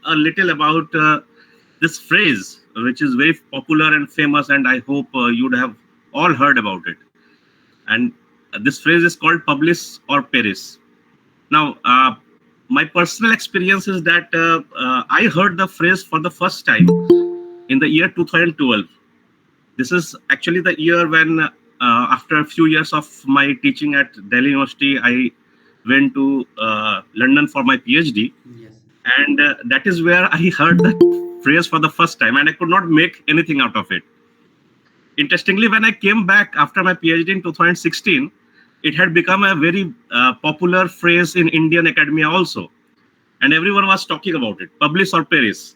a little about this phrase, which is very popular and famous, and I hope you'd have all heard about it. And this phrase is called publish or perish. Now, my personal experience is that I heard the phrase for the first time in the year 2012. This is actually the year when, after a few years of my teaching at Delhi University, I went to London for my PhD. Yes. And that is where I heard the phrase for the first time, and I could not make anything out of it. Interestingly, when I came back after my PhD in 2016, it had become a very popular phrase in Indian academia also, and everyone was talking about it: publish or perish.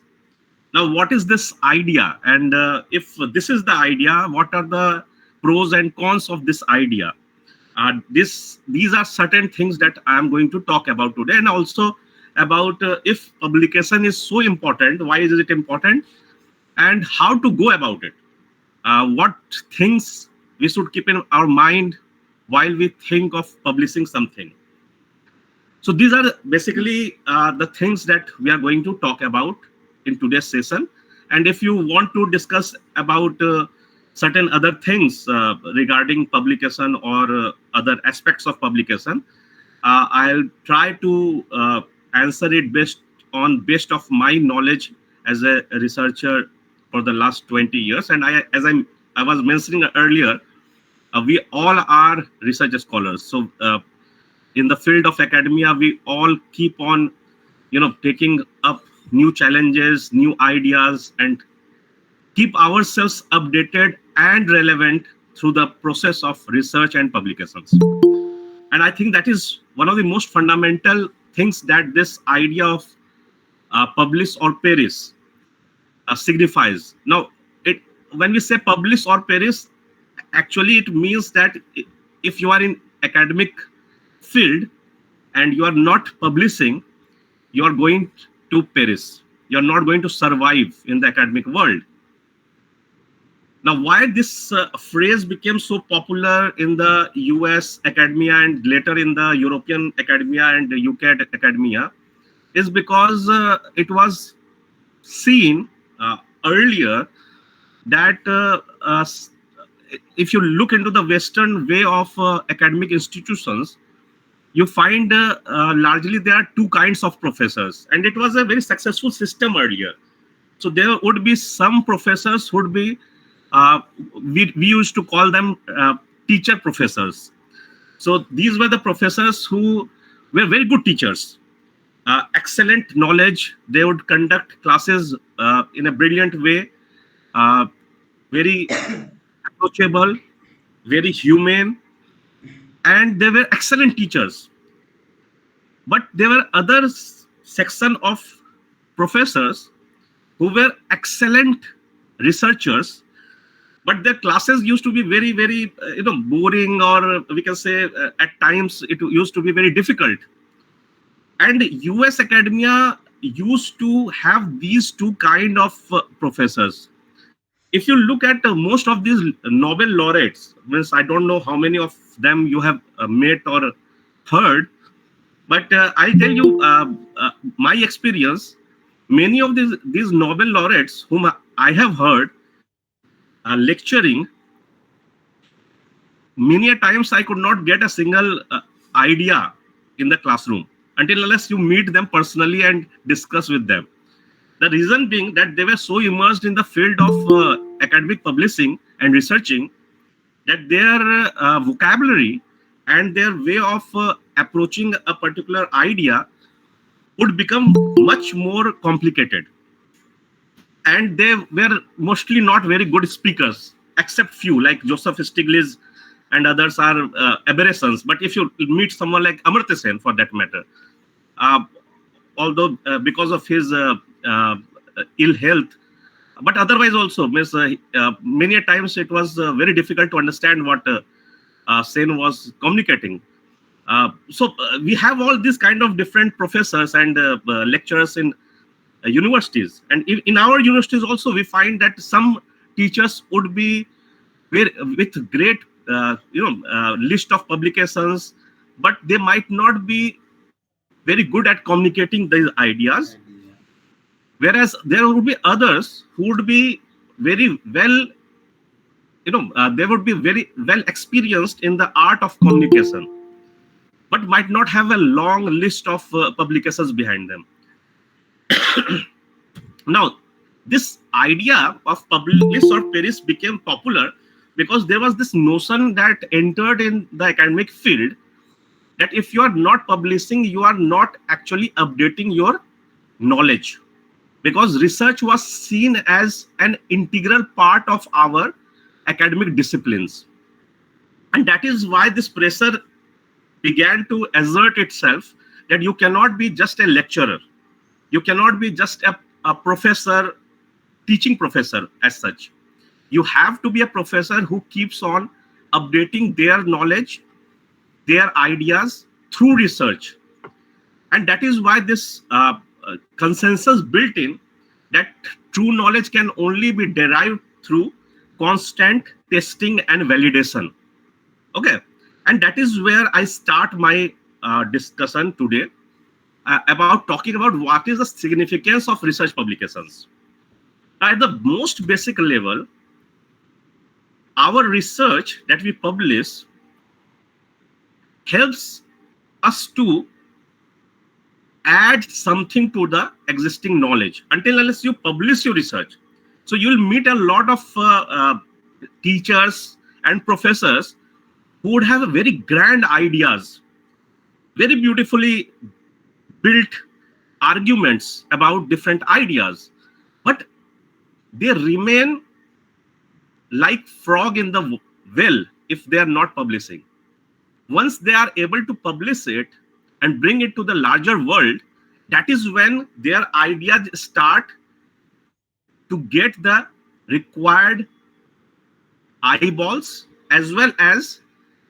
Now, what is this idea? And if this is the idea, what are the pros and cons of this idea? These are certain things that I am going to talk about today, and also about if publication is so important, why is it important, and how to go about it. What things we should keep in our mind while we think of publishing something. So these are basically the things that we are going to talk about in today's session. And if you want to discuss about certain other things regarding publication or other aspects of publication, I'll try to answer it based of my knowledge as a researcher for the last 20 years. And I was mentioning earlier, we all are research scholars. So in the field of academia, we all keep on, taking up new challenges, new ideas, and keep ourselves updated and relevant through the process of research and publications. And I think that is one of the most fundamental things that this idea of publish or perish signifies. Now, when we say publish or perish, actually it means that if you are in academic field and you are not publishing, you are going to perish. You are not going to survive in the academic world. Now, why this phrase became so popular in the US academia and later in the European academia and the UK academia is because it was seen earlier that if you look into the Western way of academic institutions, you find largely there are two kinds of professors, and it was a very successful system earlier. So there would be some professors who would be, we used to call them teacher professors. So these were the professors who were very good teachers, excellent knowledge. They would conduct classes in a brilliant way, very approachable, very humane, and they were excellent teachers. But there were other section of professors who were excellent researchers, but their classes used to be very, very, boring, or we can say at times it used to be very difficult. And US academia used to have these two kind of professors. If you look at most of these Nobel laureates, means I don't know how many of them you have met or heard, but I'll tell you my experience. Many of these Nobel laureates whom I have heard lecturing, many a times I could not get a single idea in the classroom until unless you meet them personally and discuss with them. The reason being that they were so immersed in the field of academic publishing and researching that their vocabulary and their way of approaching a particular idea would become much more complicated. And they were mostly not very good speakers, except few like Joseph Stiglitz and others are aberrations. But if you meet someone like Amartya Sen, for that matter, uh, although because of his ill health, but otherwise also, many a times it was very difficult to understand what Sen was communicating. So we have all these kind of different professors and lecturers in universities, and in our universities also we find that some teachers would be with great list of publications, but they might not be very good at communicating these ideas. Idea. whereas there would be others who would be very well, they would be very well experienced in the art of communication, but might not have a long list of publications behind them. Now, this idea of publish or perish became popular because there was this notion that entered in the academic field, that if you are not publishing, you are not actually updating your knowledge, because research was seen as an integral part of our academic disciplines. And that is why this pressure began to assert itself, that you cannot be just a lecturer, you cannot be just a professor, teaching professor as such. You have to be a professor who keeps on updating their knowledge, their ideas through research. And that is why this consensus built in, that true knowledge can only be derived through constant testing and validation. Okay, and that is where I start my discussion today, about talking about what is the significance of research publications. At the most basic level, our research that we publish helps us to add something to the existing knowledge. Until unless you publish your research, so you'll meet a lot of teachers and professors who would have very grand ideas, very beautifully built arguments about different ideas, but they remain like frog in the well if they are not publishing. Once they are able to publish it and bring it to the larger world, that is when their ideas start to get the required eyeballs as well as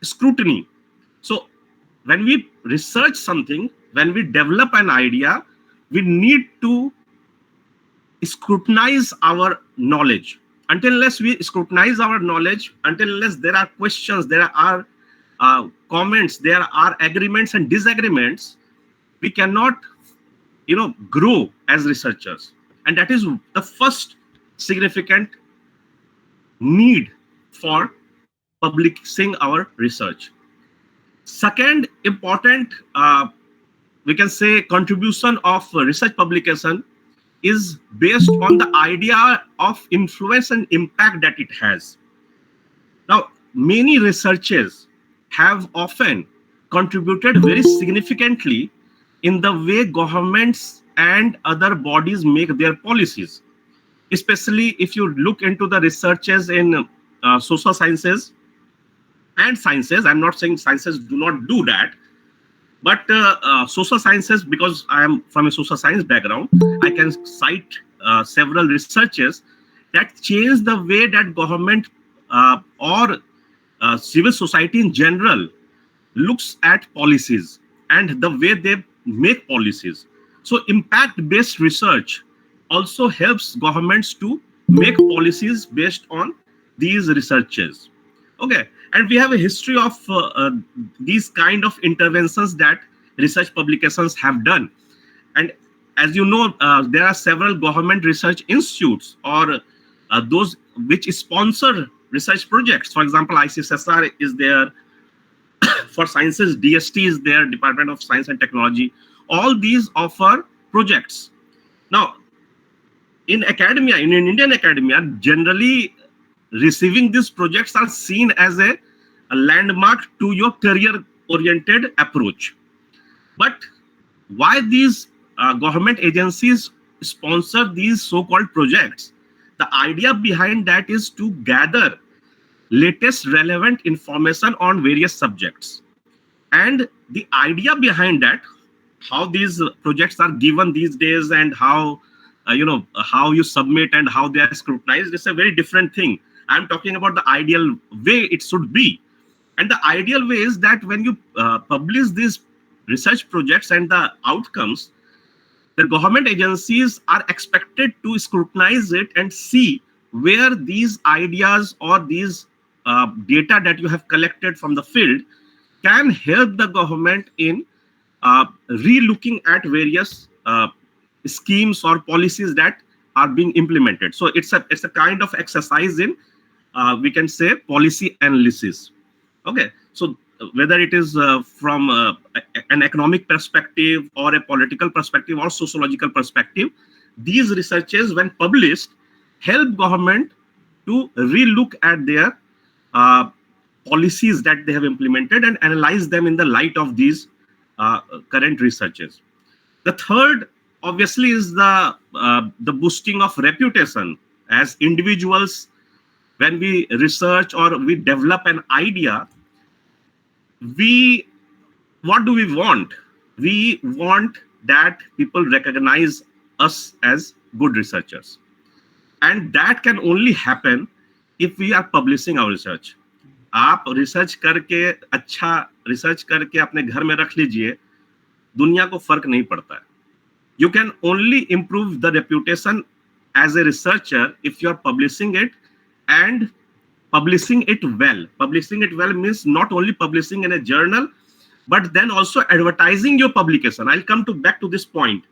scrutiny. So when we research something, when we develop an idea, we need to scrutinize our knowledge. Until unless we scrutinize our knowledge, until unless there are questions, there are comments, there are agreements and disagreements, we cannot, grow as researchers. And that is the first significant need for publishing our research. Second important, we can say, contribution of research publication is based on the idea of influence and impact that it has. Now, many researchers have often contributed very significantly in the way governments and other bodies make their policies, especially if you look into the researches in social sciences and sciences. I'm not saying sciences do not do that, but social sciences, because I am from a social science background, I can cite several researches that change the way that government or civil society in general looks at policies and the way they make policies. So impact-based research also helps governments to make policies based on these researches. Okay, and we have a history of these kind of interventions that research publications have done. And as you know, there are several government research institutes or those which sponsor research projects. For example, ICSSR is there. For sciences, DST is there, Department of Science and Technology. All these offer projects. Now, in academia, in Indian academia, generally receiving these projects are seen as a landmark to your career-oriented approach. But why these government agencies sponsor these so-called projects? The idea behind that is to gather latest relevant information on various subjects. And the idea behind that, how these projects are given these days and how how you submit and how they are scrutinized, is a very different thing. I'm talking about the ideal way it should be. And the ideal way is that when you publish these research projects and the outcomes, the government agencies are expected to scrutinize it and see where these ideas or these data that you have collected from the field can help the government in re-looking at various schemes or policies that are being implemented. So it's a kind of exercise in we can say policy analysis. Okay, so whether it is from an economic perspective or a political perspective or sociological perspective, these researches, when published, help government to relook at their uh, policies that they have implemented and analyze them in the light of these current researches. The third, obviously, is the boosting of reputation as individuals. When we research or we develop an idea, we what do we want? We want that people recognize us as good researchers, and that can only happen if we are publishing our research. आप research करके अच्छा research करके अपने घर में रख लीजिए, दुनिया को फर्क नहीं पड़ता है. You can only improve the reputation as a researcher if you are publishing it, and publishing it well. Publishing it well means not only publishing in a journal, but then also advertising your publication. I'll come to back to this point.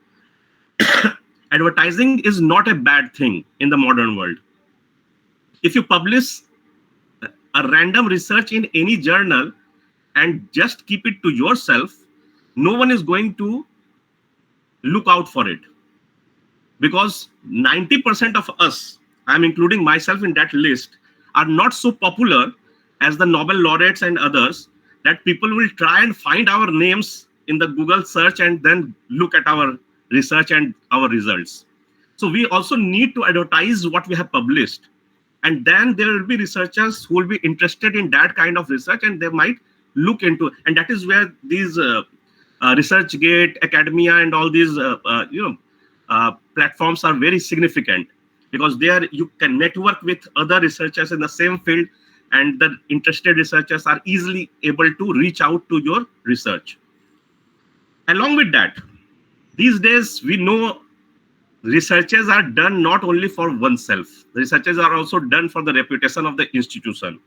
Advertising is not a bad thing in the modern world. If you publish a random research in any journal and just keep it to yourself, no one is going to look out for it, because 90% of us, I'm including myself in that list, are not so popular as the Nobel laureates and others, that people will try and find our names in the Google search and then look at our research and our results. So we also need to advertise what we have published, and then there will be researchers who will be interested in that kind of research, and they might look into, and that is where these ResearchGate, academia, and all these platforms are very significant, because there you can network with other researchers in the same field, and the interested researchers are easily able to reach out to your research. Along with that, these days we know researches are done not only for oneself. The researches are also done for the reputation of the institution.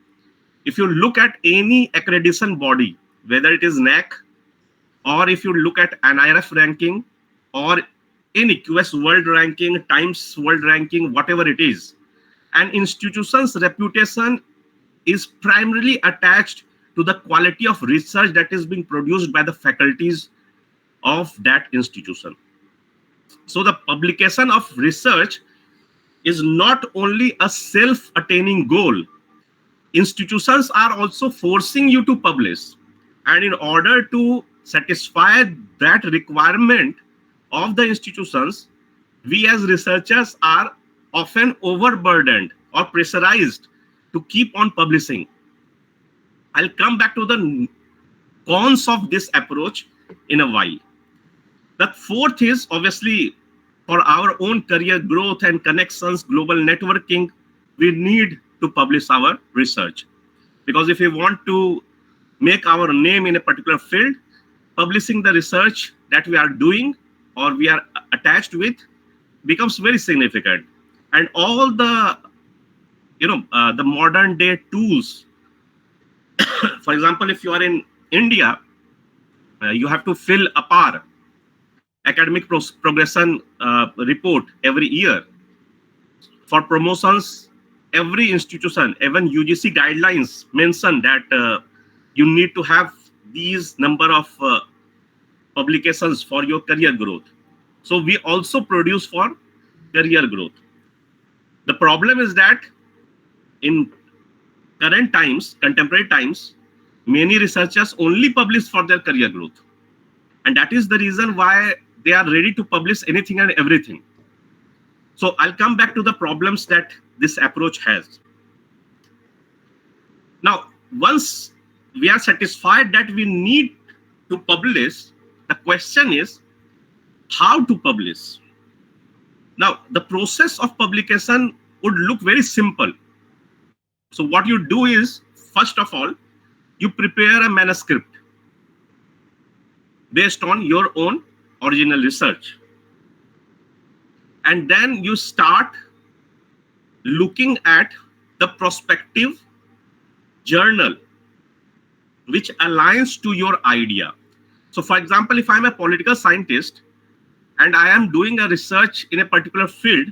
If you look at any accreditation body, whether it is NAC, or if you look at NIRF ranking, or any QS World Ranking, Times World Ranking, whatever it is, an institution's reputation is primarily attached to the quality of research that is being produced by the faculties of that institution. So the publication of research is not only a self-attaining goal. Institutions are also forcing you to publish. And in order to satisfy that requirement of the institutions, we as researchers are often overburdened or pressurized to keep on publishing. I'll come back to the cons of this approach in a while. The fourth is, obviously, for our own career growth and connections, global networking, we need to publish our research. Because if we want to make our name in a particular field, publishing the research that we are doing or we are attached with becomes very significant. And all the the modern day tools, for example, if you are in India, you have to fill a PAR, academic progression report, every year. For promotions, every institution, even UGC guidelines mention that you need to have these number of publications for your career growth. So we also produce for career growth. The problem is that in current times, contemporary times, many researchers only publish for their career growth. And that is the reason why they are ready to publish anything and everything. So I'll come back to the problems that this approach has. Now, once we are satisfied that we need to publish, the question is how to publish. Now, the process of publication would look very simple. So what you do is, first of all, you prepare a manuscript based on your own original research. And then you start looking at the prospective journal which aligns to your idea. So for example, if I'm a political scientist and I am doing a research in a particular field.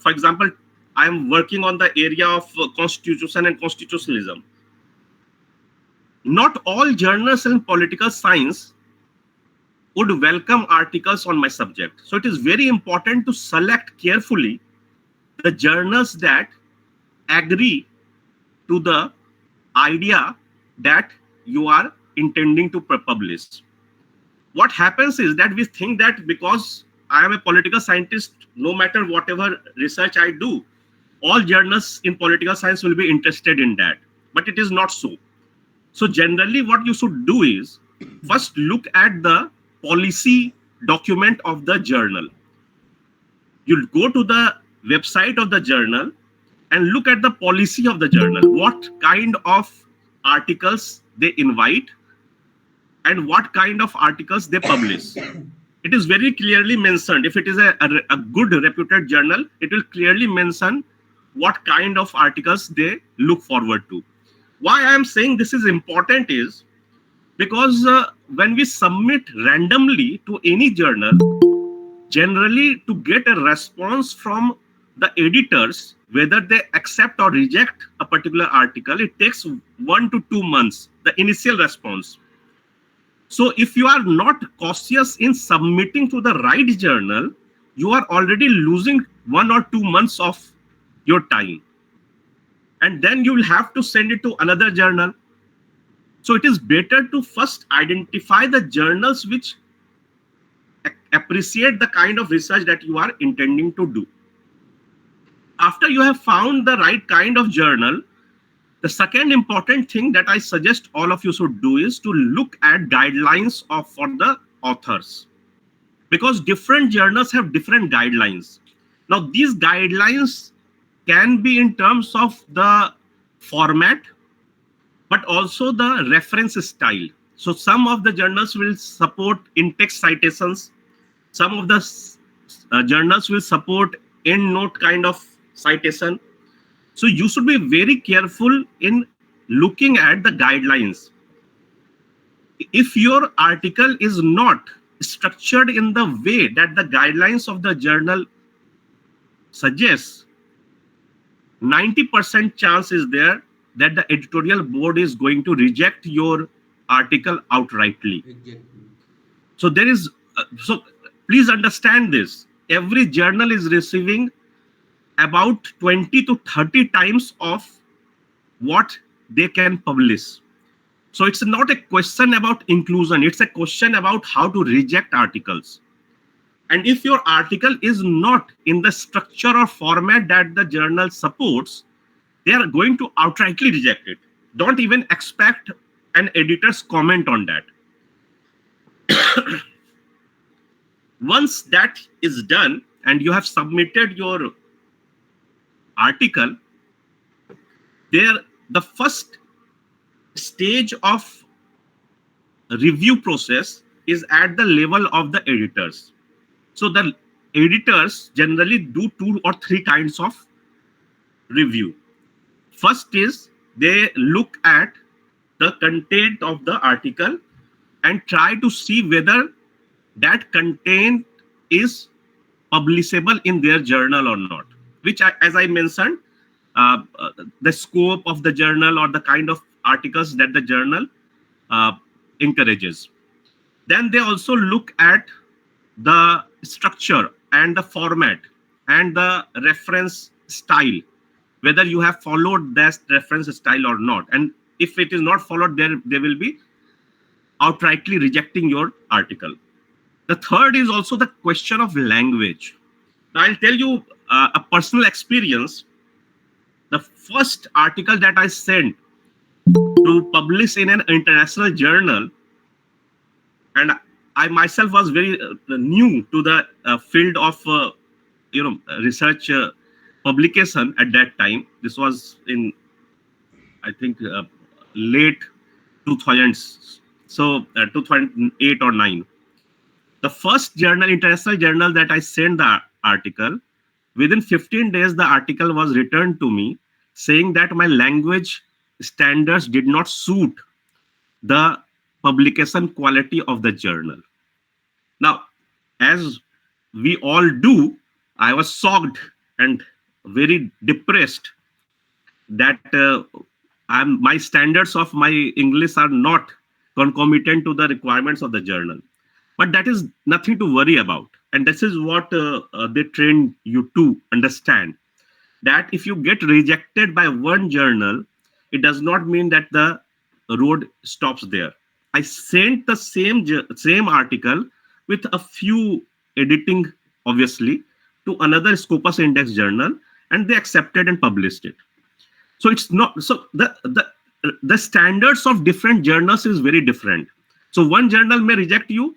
For example, I am working on the area of constitution and constitutionalism. Not all journals in political science would welcome articles on my subject. So it is very important to select carefully the journals that agree to the idea that you are intending to publish. What happens is that we think that because I am a political scientist, no matter whatever research I do, all journals in political science will be interested in that. But it is not so. So generally what you should do is first look at the policy document of the journal. You'll go to the website of the journal and look at the policy of the journal, what kind of articles they invite and what kind of articles they publish. It is very clearly mentioned. If it is a good reputed journal, it will clearly mention what kind of articles they look forward to. Why I am saying this is important is because when we submit randomly to any journal, generally to get a response from the editors, whether they accept or reject a particular article, it takes 1 to 2 months, the initial response. So if you are not cautious in submitting to the right journal, you are already losing 1 or 2 months of your time. And then you will have to send it to another journal. So it is better to first identify the journals which appreciate the kind of research that you are intending to do. After you have found the right kind of journal, the second important thing that I suggest all of you should do is to look at guidelines for the authors, because different journals have different guidelines. Now, these guidelines can be in terms of the format, but also the reference style. So some of the journals will support in-text citations. Some of the journals will support endnote kind of citation. So you should be very careful in looking at the guidelines. If your article is not structured in the way that the guidelines of the journal suggests, 90% chance is there that the editorial board is going to reject your article outrightly. So there is, so please understand this. Every journal is receiving about 20 to 30 times of what they can publish. So it's not a question about inclusion, it's a question about how to reject articles. And if your article is not in the structure or format that the journal supports, they are going to outrightly reject it. Don't even expect an editor's comment on that. Once that is done and you have submitted your article, the first stage of review process is at the level of the editors. So the editors generally do 2 or 3 kinds of review. First is they look at the content of the article and try to see whether that content is publishable in their journal or not, which as I mentioned, the scope of the journal or the kind of articles that the journal encourages. Then they also look at the structure and the format and the reference style, whether you have followed that reference style or not. And if it is not followed, they will be outrightly rejecting your article. The third is also the question of language. Now, I'll tell you a personal experience. The first article that I sent to publish in an international journal, and I myself was very new to the field of research publication at that time. This was in, I think, late 2000s, so 2008 or 9. The first journal, international journal that I sent the article, within 15 days, the article was returned to me saying that my language standards did not suit the publication quality of the journal. Now, as we all do, I was shocked and very depressed that my standards of my English are not concomitant to the requirements of the journal. But that is nothing to worry about. And this is what they train you to understand, that if you get rejected by one journal, it does not mean that the road stops there. I sent the same article with a few editing, obviously, to another Scopus Index journal, and they accepted and published it. So it's not so the standards of different journals is very different. So one journal may reject you,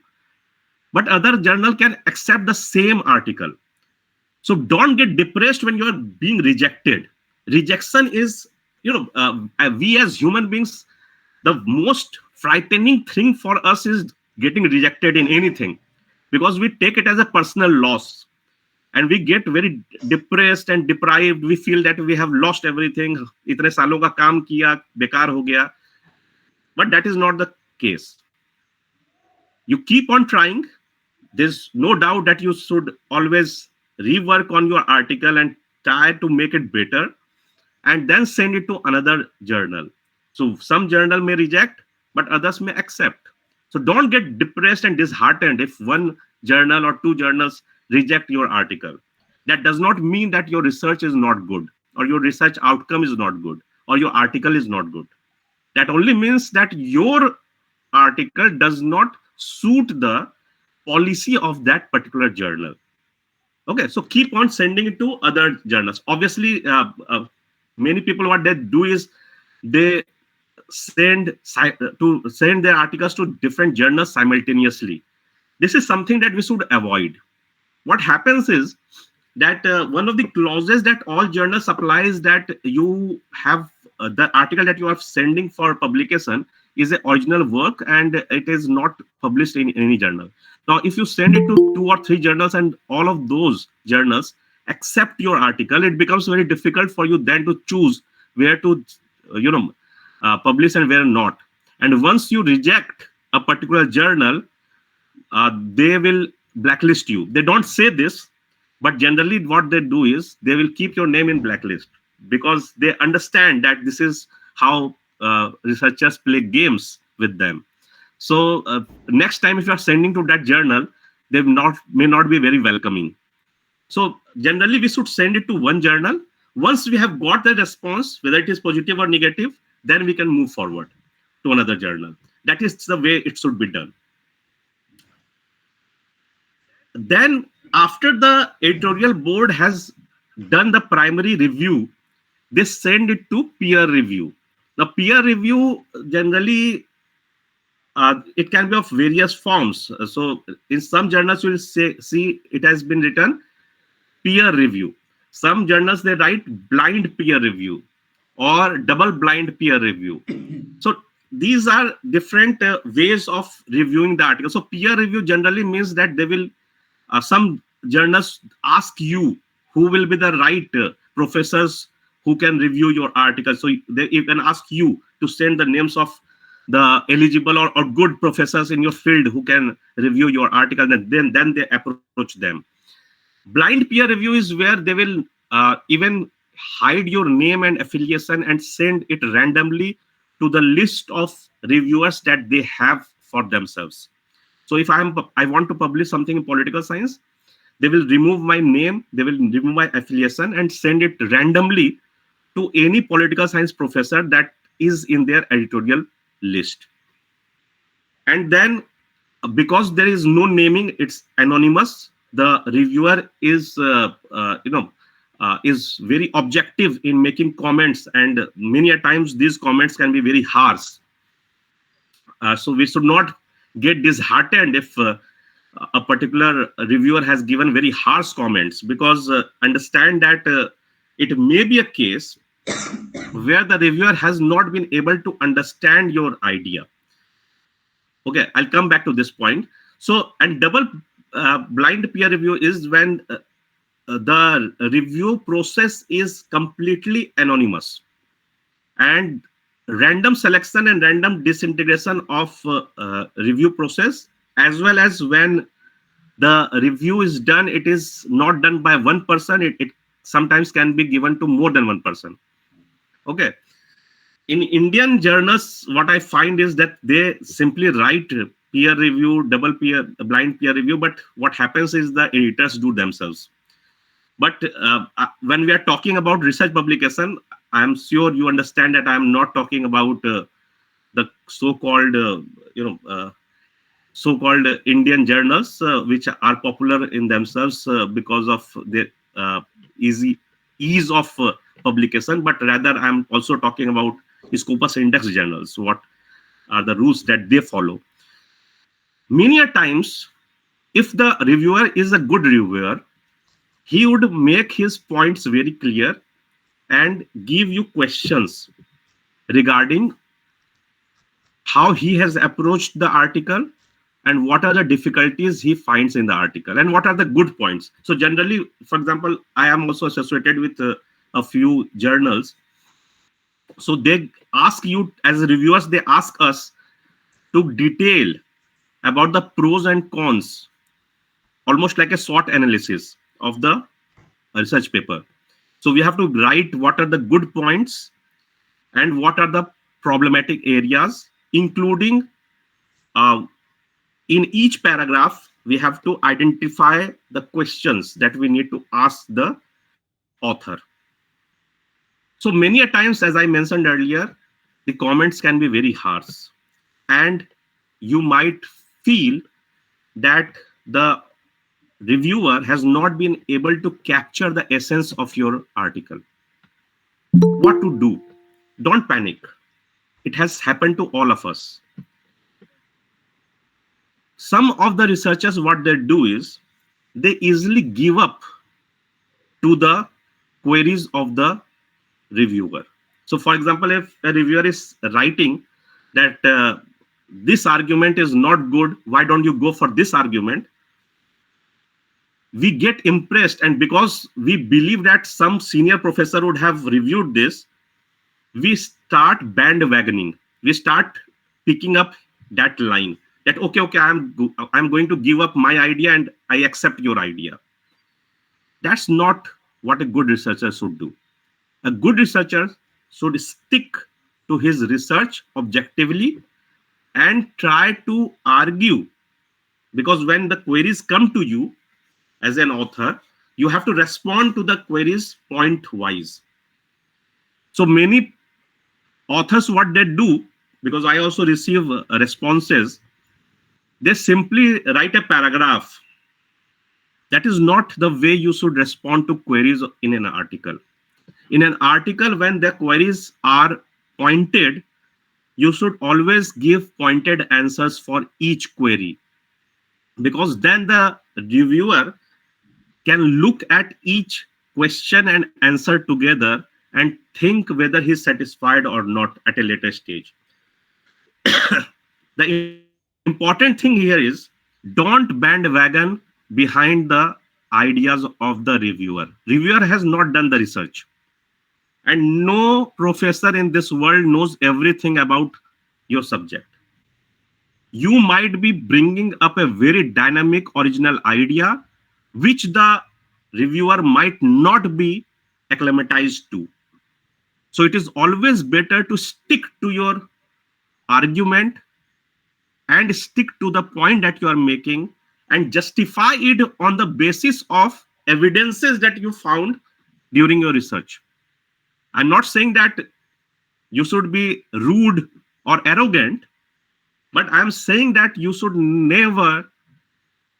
but other journal can accept the same article. So don't get depressed when you are being rejected. Rejection is, we as human beings, the most frightening thing for us is getting rejected in anything, because we take it as a personal loss and we get very depressed and deprived. We feel that we have lost everything. इतने सालों का काम किया, बेकार हो गया. But that is not the case. You keep on trying. There's no doubt that you should always rework on your article and try to make it better, and then send it to another journal. So some journal may reject, but others may accept. So don't get depressed and disheartened if one journal or two journals reject your article. That does not mean that your research is not good, or your research outcome is not good, or your article is not good. That only means that your article does not suit the policy of that particular journal. Okay, so keep on sending it to other journals. Obviously, many people, what they do is they send their articles to different journals simultaneously. This is something that we should avoid. What happens is that one of the clauses that all journals apply is that you have the article that you are sending for publication is an original work and it is not published in any journal. Now, if you send it to two or three journals and all of those journals accept your article, it becomes very difficult for you then to choose where to, publish and where not. And once you reject a particular journal, they will blacklist you. They don't say this, but generally what they do is they will keep your name in blacklist, because they understand that this is how researchers play games with them. So next time if you are sending to that journal, they may not be very welcoming. So generally we should send it to one journal. Once we have got the response, whether it is positive or negative, then we can move forward to another journal. That is the way it should be done. Then after the editorial board has done the primary review, they send it to peer review. Now, peer review generally it can be of various forms. So in some journals you will see it has been written peer review. Some journals they write blind peer review or double blind peer review. So these are different ways of reviewing the article. So peer review generally means that they will some journals ask you who will be the right professors who can review your article. So they even ask you to send the names of the eligible or good professors in your field who can review your article, and then they approach them. Blind peer review is where they will even hide your name and affiliation and send it randomly to the list of reviewers that they have for themselves. So if I want to publish something in political science, they will remove my name, they will remove my affiliation and send it randomly to any political science professor that is in their editorial list. And then because there is no naming, it's anonymous. The reviewer is is very objective in making comments, and many a times these comments can be very harsh. So we should not get disheartened if a particular reviewer has given very harsh comments, because understand that it may be a case where the reviewer has not been able to understand your idea. Okay, I'll come back to this point. So, and double blind peer review is when the review process is completely anonymous, and random selection and random disintegration of review process, as well as when The review is done, it is not done by one person, it sometimes can be given to more than one person. Okay. In Indian journals, what I find is that they simply write peer review, double peer, blind peer review, but what happens is the editors do themselves. But when we are talking about research publication, I am sure you understand that I am not talking about the so-called, so-called Indian journals, which are popular in themselves because of their easy ease of publication. But rather, I'm also talking about Scopus Index journals. What are the rules that they follow? Many a times, if the reviewer is a good reviewer, he would make his points very clear and give you questions regarding how he has approached the article and what are the difficulties he finds in the article and what are the good points. So generally, for example, I am also associated with a few journals. So they ask you as reviewers, they ask us to detail about the pros and cons, almost like a SWOT analysis of the research paper. So we have to write what are the good points and what are the problematic areas, including uh, in each paragraph, we have to identify the questions that we need to ask the author. So many a times, as I mentioned earlier, the comments can be very harsh, and you might feel that the reviewer has not been able to capture the essence of your article. What to do? Don't panic. It has happened to all of us. Some of the researchers, what they do is they easily give up to the queries of the reviewer. So, for example, if a reviewer is writing that this argument is not good, why don't you go for this argument? We get impressed, and because we believe that some senior professor would have reviewed this, we start bandwagoning. We start picking up that line that okay, I'm going to give up my idea and I accept your idea. That's not what a good researcher should do. A good researcher should stick to his research objectively and try to argue, because when the queries come to you as an author, you have to respond to the queries point wise. So many authors, what they do, because I also receive responses, they simply write a paragraph. That is not the way you should respond to queries in an article. In an article, when the queries are pointed, you should always give pointed answers for each query, because then the reviewer can look at each question and answer together and think whether he's satisfied or not at a later stage. The important thing here is don't bandwagon behind the ideas of the reviewer. Reviewer has not done the research, and no professor in this world knows everything about your subject. You might be bringing up a very dynamic original idea which the reviewer might not be acclimatized to. So it is always better to stick to your argument and stick to the point that you are making and justify it on the basis of evidences that you found during your research. I'm not saying that you should be rude or arrogant, but I'm saying that you should never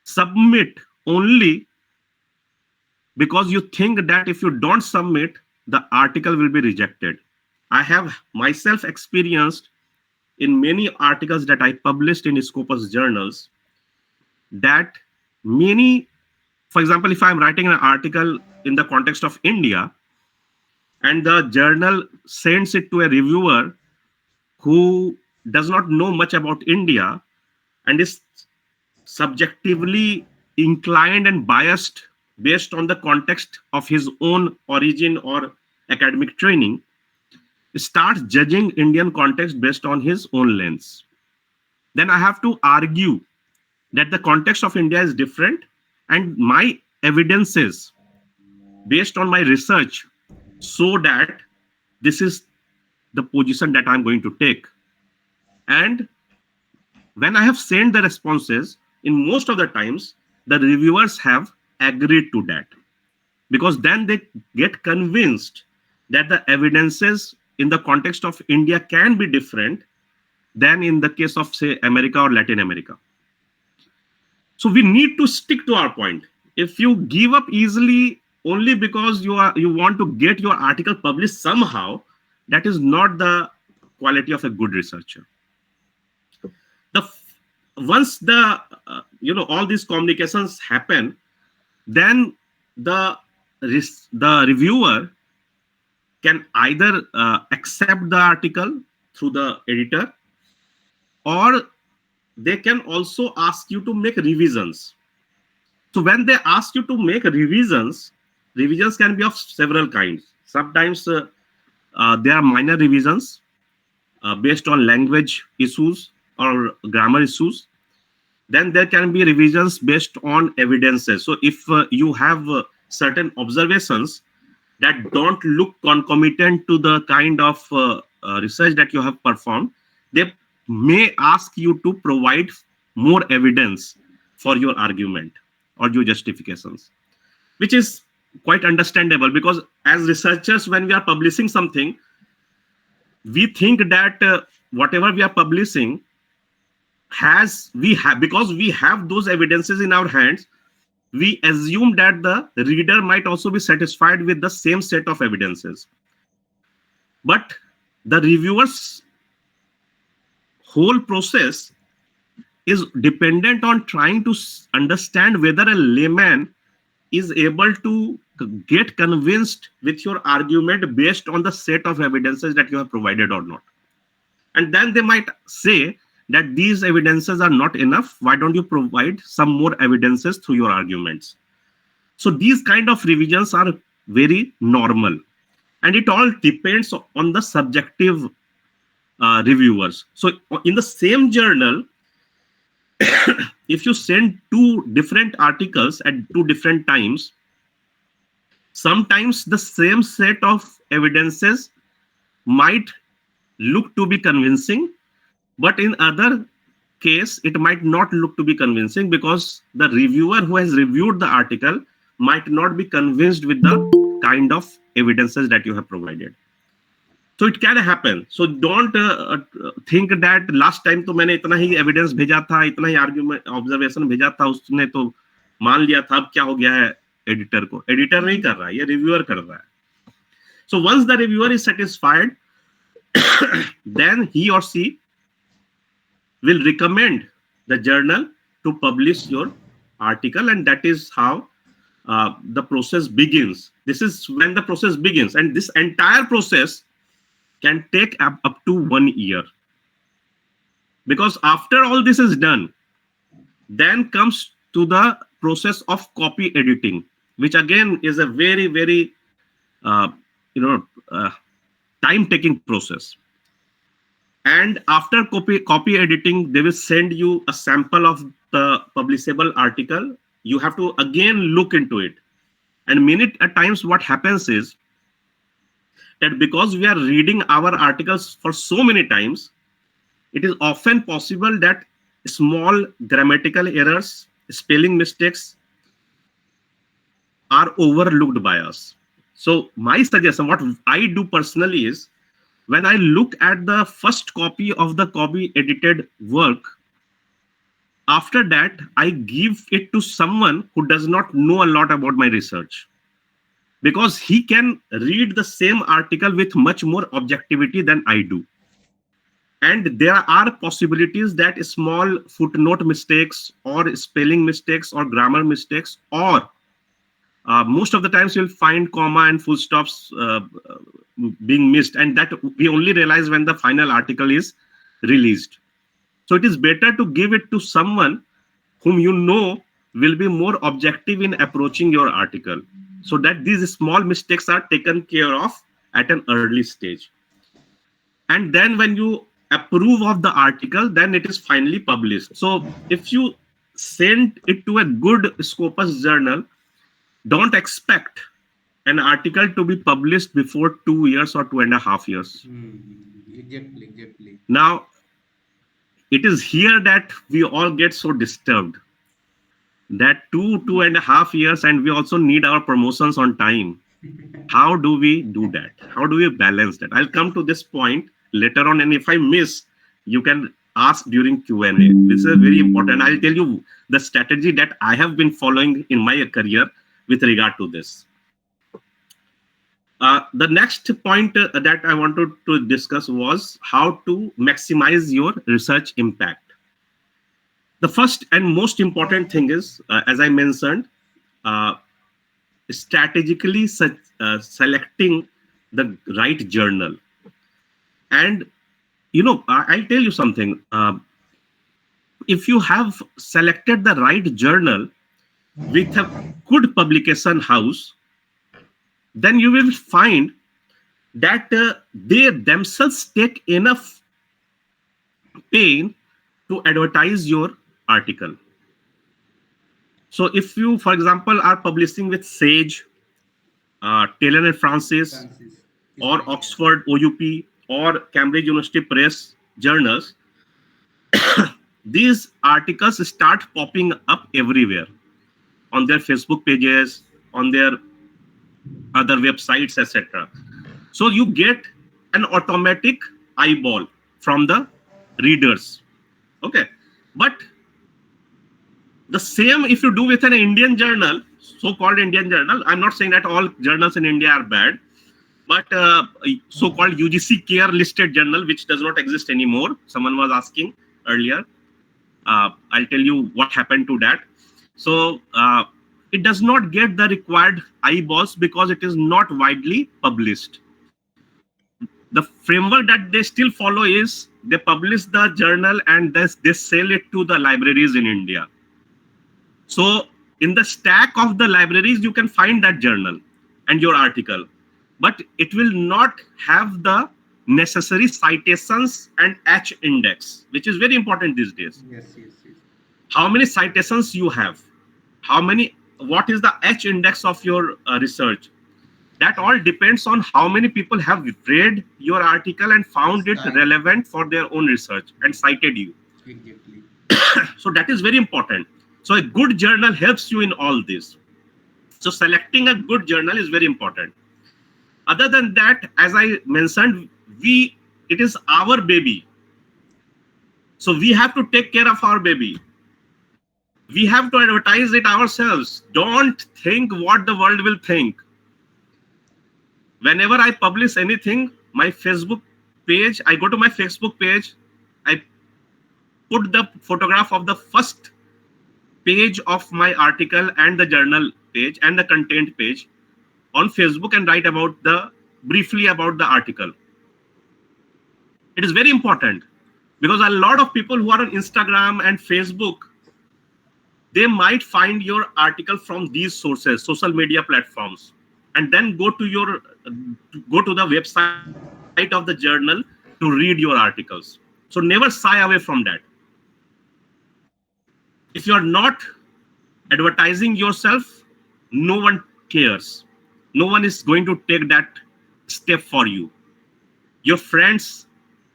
submit only because you think that if you don't submit, the article will be rejected. I have myself experienced in many articles that I published in Scopus journals that many, for example, if I'm writing an article in the context of India and the journal sends it to a reviewer who does not know much about India and is subjectively inclined and biased based on the context of his own origin or academic training, starts judging Indian context based on his own lens. Then I have to argue that the context of India is different, and my evidences based on my research so that this is the position that I'm going to take. And when I have sent the responses, in most of the times, the reviewers have agreed to that, because then they get convinced that the evidences in the context of India can be different than in the case of, say, America or Latin America. So we need to stick to our point. If you give up easily only because you want to get your article published somehow, that is not the quality of a good researcher. The once the all these communications happen, then the the reviewer can either accept the article through the editor, or they can also ask you to make revisions. So when they ask you to make revisions can be of several kinds. Sometimes there are minor revisions based on language issues or grammar issues. Then there can be revisions based on evidences. So if you have certain observations that don't look concomitant to the kind of research that you have performed, they may ask you to provide more evidence for your argument or your justifications, which is quite understandable, because as researchers, when we are publishing something, we think that whatever we are publishing because we have those evidences in our hands, we assume that the reader might also be satisfied with the same set of evidences. But the reviewer's whole process is dependent on trying to understand whether a layman is able to get convinced with your argument based on the set of evidences that you have provided or not. And then they might say that these evidences are not enough. Why don't you provide some more evidences through your arguments? So these kind of revisions are very normal. And it all depends on the subjective reviewers. So in the same journal, if you send two different articles at two different times, sometimes the same set of evidences might look to be convincing, but in other case, it might not look to be convincing, because the reviewer who has reviewed the article might not be convinced with the kind of evidences that you have provided. So it can happen. So don't think that last time तो मैंने इतना ही evidence भेजा था, इतना ही argument observation भेजा था, उसने तो मान लिया था, अब क्या हो गया है editor को? Editor नहीं कर रहा है, ये reviewer कर रहा है. So once the reviewer is satisfied, then he or she will recommend the journal to publish your article, and that is how the process begins. This is when the process begins, and this entire process can take up to 1 year, because after all this is done, then comes to the process of copy editing, which again is a very, very time-taking process. And after copy editing, they will send you a sample of the publishable article. You have to again look into it. And many times what happens is that because we are reading our articles for so many times, it is often possible that small grammatical errors, spelling mistakes are overlooked by us. So my suggestion, what I do personally is, when I look at the first copy of the copy edited work, after that, I give it to someone who does not know a lot about my research, because he can read the same article with much more objectivity than I do. And there are possibilities that small footnote mistakes or spelling mistakes or grammar mistakes, or most of the times you'll find comma and full stops being missed, and that we only realize when the final article is released. So it is better to give it to someone whom you know will be more objective in approaching your article, so that these small mistakes are taken care of at an early stage. And then when you approve of the article, then it is finally published. So if you send it to a good Scopus journal. Don't expect an article to be published before 2 years or 2.5 years. Exactly, exactly. Now, it is here that we all get so disturbed that 2.5 years, and we also need our promotions on time. How do we do that? How do we balance that? I'll come to this point later on, and if I miss, you can ask during Q&A. This is very important. I'll tell you the strategy that I have been following in my career with regard to this. The next point that I wanted to discuss was how to maximize your research impact. The first and most important thing is, as I mentioned, uh, strategically selecting the right journal. And I'll tell you something. If you have selected the right journal with a good publication house, then you will find that they themselves take enough pain to advertise your article. So if you, for example, are publishing with Sage, Taylor and Francis, Francis is or fine. Yeah. Oxford OUP, or Cambridge University Press journals, these articles start popping up everywhere on their Facebook pages, on their other websites, etc. So you get an automatic eyeball from the readers. Okay. But the same if you do with an Indian journal, so-called Indian journal. I'm not saying that all journals in India are bad, but so-called UGC care listed journal, which does not exist anymore. Someone was asking earlier. I'll tell you what happened to that. So it does not get the required eyeballs because it is not widely published. The framework that they still follow is they publish the journal and they sell it to the libraries in India. So in the stack of the libraries, you can find that journal and your article, but it will not have the necessary citations and H index, which is very important these days. Yes, yes, yes. How many citations you have, what is the H index of your research? That all depends on how many people have read your article and found it Style. relevant for their own research and cited you. Exactly. So that is very important. So a good journal helps you in all this. So selecting a good journal is very important. Other than that, as I mentioned, it is our baby. So we have to take care of our baby. We have to advertise it ourselves. Don't think what the world will think. Whenever I publish anything, my Facebook page, I go to my Facebook page, I put the photograph of the first page of my article and the journal page and the content page on Facebook and write about briefly about the article. It is very important because a lot of people who are on Instagram and Facebook, they might find your article from these sources, social media platforms, and then go to the website of the journal to read your articles. So never shy away from that. If you are not advertising yourself, no one cares. No one is going to take that step for you. Your friends,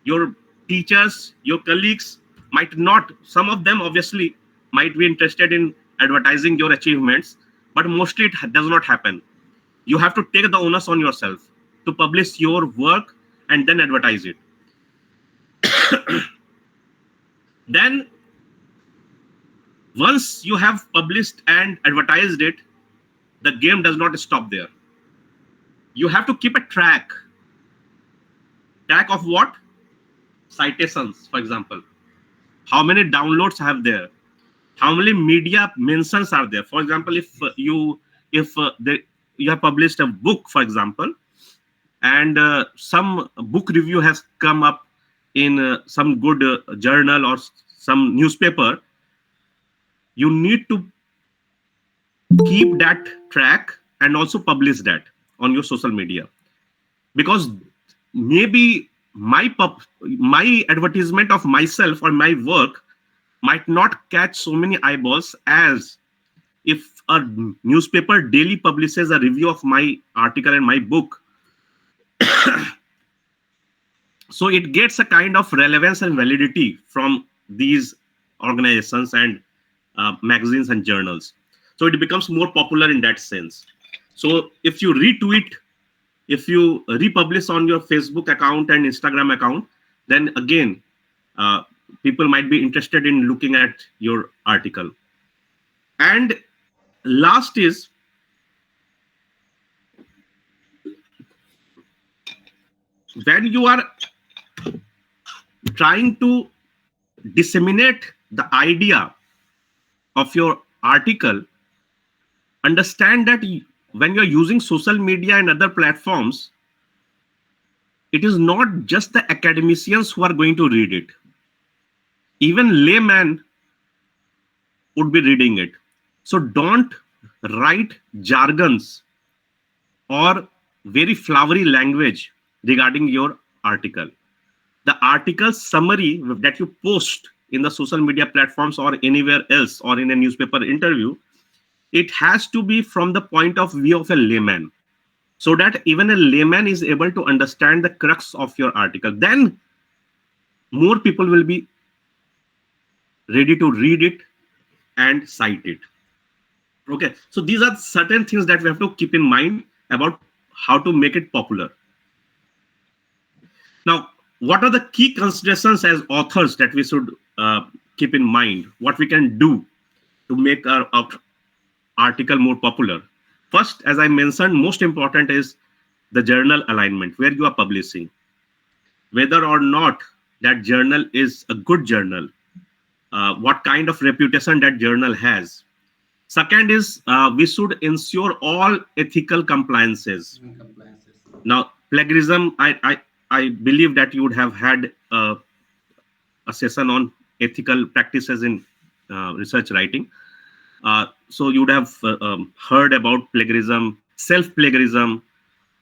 your teachers, your colleagues might not, some of them obviously might be interested in advertising your achievements, but mostly it does not happen. You have to take the onus on yourself to publish your work and then advertise it. Then once you have published and advertised it, the game does not stop there. You have to keep a track of what? Citations, for example. How many downloads have there? How many media mentions are there? For example, if you have published a book, for example, and some book review has come up in some good journal or some newspaper, you need to keep that track and also publish that on your social media, because maybe my advertisement of myself or my work might not catch so many eyeballs as if a newspaper daily publishes a review of my article and my book. So it gets a kind of relevance and validity from these organizations and magazines and journals. So it becomes more popular in that sense. So if you retweet, if you republish on your Facebook account and Instagram account, then again, uh, people might be interested in looking at your article. And last is, when you are trying to disseminate the idea of your article, understand that when you're using social media and other platforms, it is not just the academicians who are going to read it. Even layman would be reading it. So don't write jargons or very flowery language regarding your article. The article summary that you post in the social media platforms or anywhere else or in a newspaper interview, it has to be from the point of view of a layman, so that even a layman is able to understand the crux of your article. Then more people will be ready to read it and cite it. Okay, so these are certain things that we have to keep in mind about how to make it popular. Now, what are the key considerations as authors that we should keep in mind? What we can do to make our article more popular? First, as I mentioned, most important is the journal alignment, where you are publishing, whether or not that journal is a good journal, what kind of reputation that journal has. Second is we should ensure all ethical compliances. Compliances. Now, plagiarism, I believe that you would have had a session on ethical practices in research writing. So you would have heard about plagiarism, self-plagiarism,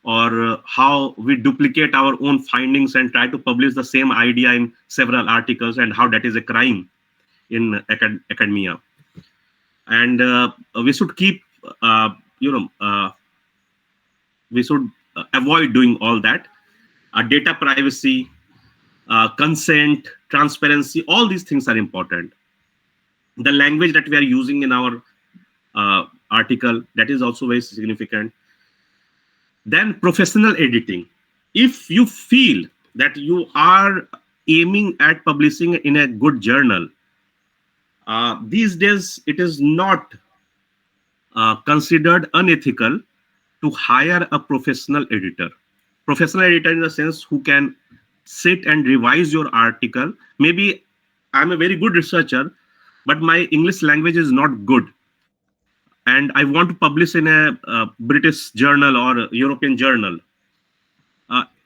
or how we duplicate our own findings and try to publish the same idea in several articles, and how that is a crime in academia. And we should keep, uh, you know, uh, we should avoid doing all that. Data privacy, consent, transparency, all these things are important. The language that we are using in our article, that is also very significant. Then professional editing. If you feel that you are aiming at publishing in a good journal, these days it is not considered unethical to hire a professional editor. Professional editor in the sense who can sit and revise your article. Maybe I'm a very good researcher, but my English language is not good, and I want to publish in a British journal or a European journal.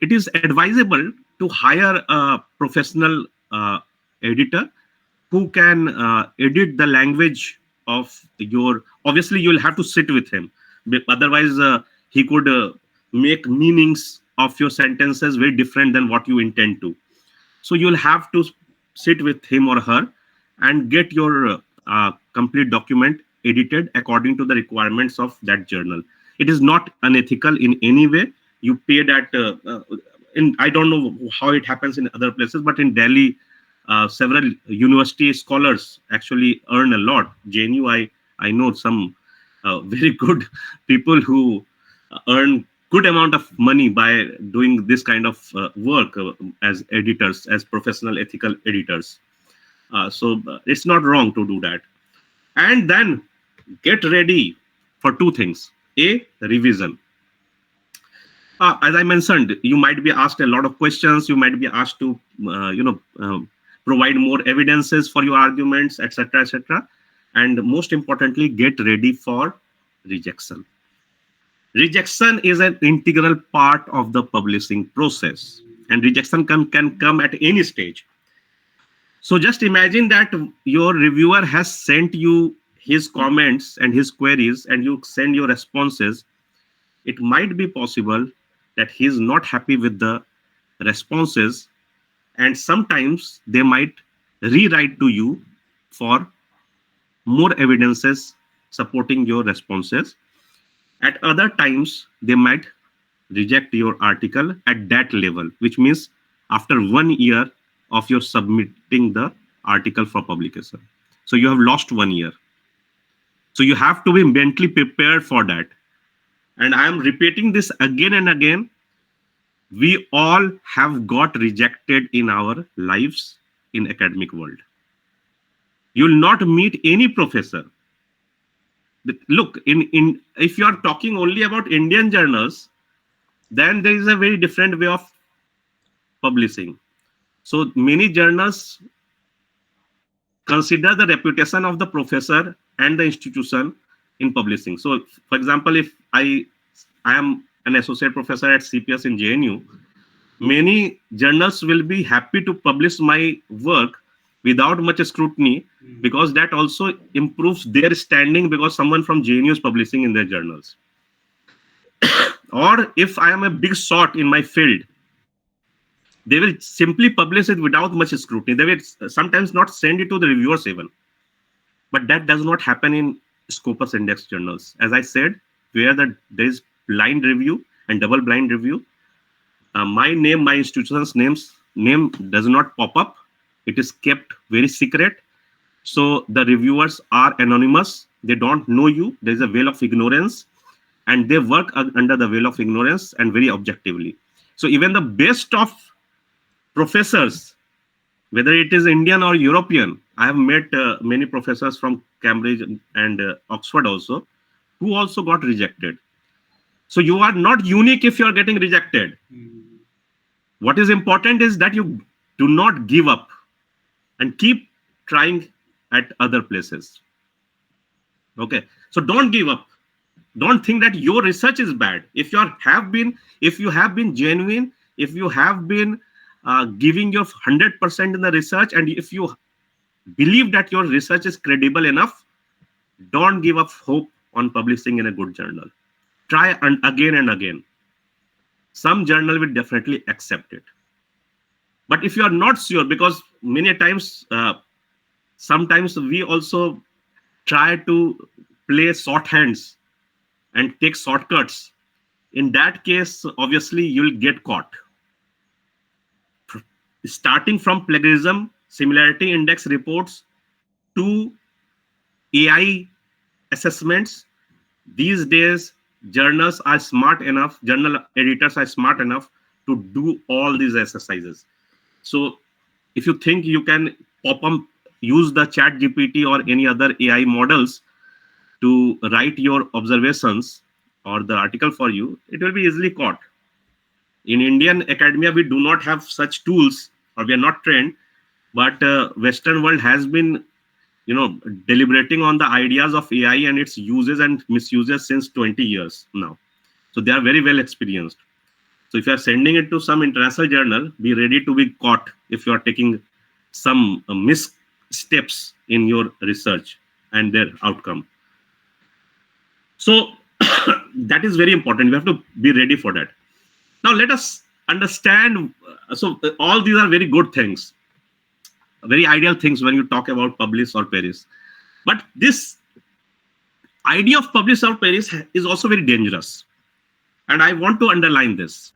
It is advisable to hire a professional editor who can edit the language of your. Obviously, you'll have to sit with him. Otherwise, he could make meanings of your sentences very different than what you intend to. So you'll have to sit with him or her and get your complete document edited according to the requirements of that journal. It is not unethical in any way. You pay that. In I don't know how it happens in other places, but in Delhi, several university scholars actually earn a lot. JNU, I know some very good people who earn good amount of money by doing this kind of work as editors, as professional ethical editors. So it's not wrong to do that. And then get ready for two things. A, revision. As I mentioned, you might be asked a lot of questions. You might be asked to, provide more evidences for your arguments, etc., etc. And most importantly, get ready for rejection. Rejection is an integral part of the publishing process, and rejection can come at any stage. So just imagine that your reviewer has sent you his comments and his queries, and you send your responses. It might be possible that he is not happy with the responses, and sometimes they might rewrite to you for more evidences supporting your responses. At other times, they might reject your article at that level, which means after 1 year of your submitting the article for publication. So you have lost 1 year. So you have to be mentally prepared for that. And I am repeating this again and again. We all have got rejected in our lives in academic world. You'll not meet any professor. Look, in if you are talking only about Indian journals, then there is a very different way of publishing. So many journals consider the reputation of the professor and the institution in publishing. So, for example, if I am an associate professor at CPS in JNU, many journals will be happy to publish my work without much scrutiny, because that also improves their standing, because someone from JNU is publishing in their journals. Or if I am a big shot in my field, they will simply publish it without much scrutiny. They will sometimes not send it to the reviewers even. But that does not happen in Scopus Index journals. As I said, where there is blind review and double blind review, my name, my institution's name does not pop up. It is kept very secret. So the reviewers are anonymous. They don't know you. There is a veil of ignorance, and they work under the veil of ignorance and very objectively. So even the best of professors, whether it is Indian or European, I have met many professors from Cambridge and Oxford also, who also got rejected. So you are not unique if you are getting rejected. What is important is that you do not give up and keep trying at other places. Okay, so don't give up. Don't think that your research is bad. If you have been genuine, if you have been giving your 100% in the research, and if you believe that your research is credible enough, don't give up hope on publishing in a good journal. Try and again and again. Some journal will definitely accept it. But if you are not sure, because many times, sometimes we also try to play shorthands and take shortcuts. In that case, obviously, you'll get caught. Starting from plagiarism, similarity index reports, to AI assessments, these days, journal editors are smart enough to do all these exercises. So if you think you can pop up, use the chat GPT or any other AI models to write your observations or the article for you, it will be easily caught. In Indian academia, we do not have such tools, or we are not trained, but Western world has been, deliberating on the ideas of AI and its uses and misuses since 20 years now. So they are very well experienced. So if you are sending it to some international journal, be ready to be caught if you are taking some missteps in your research and their outcome. So that is very important. We have to be ready for that. Now let us understand. All these are very good things, very ideal things when you talk about publish or perish. But this idea of publish or perish is also very dangerous. And I want to underline this.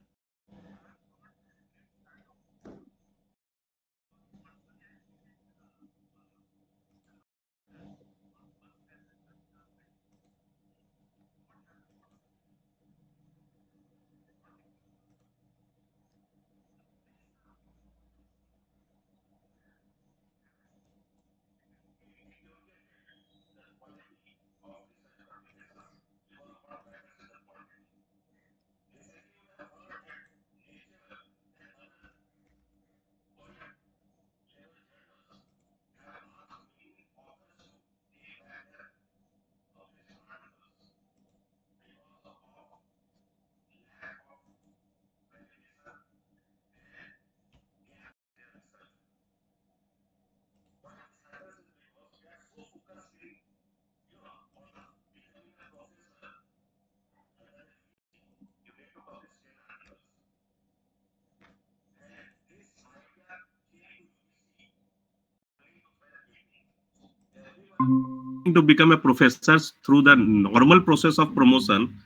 to become a professor through the normal process of promotion,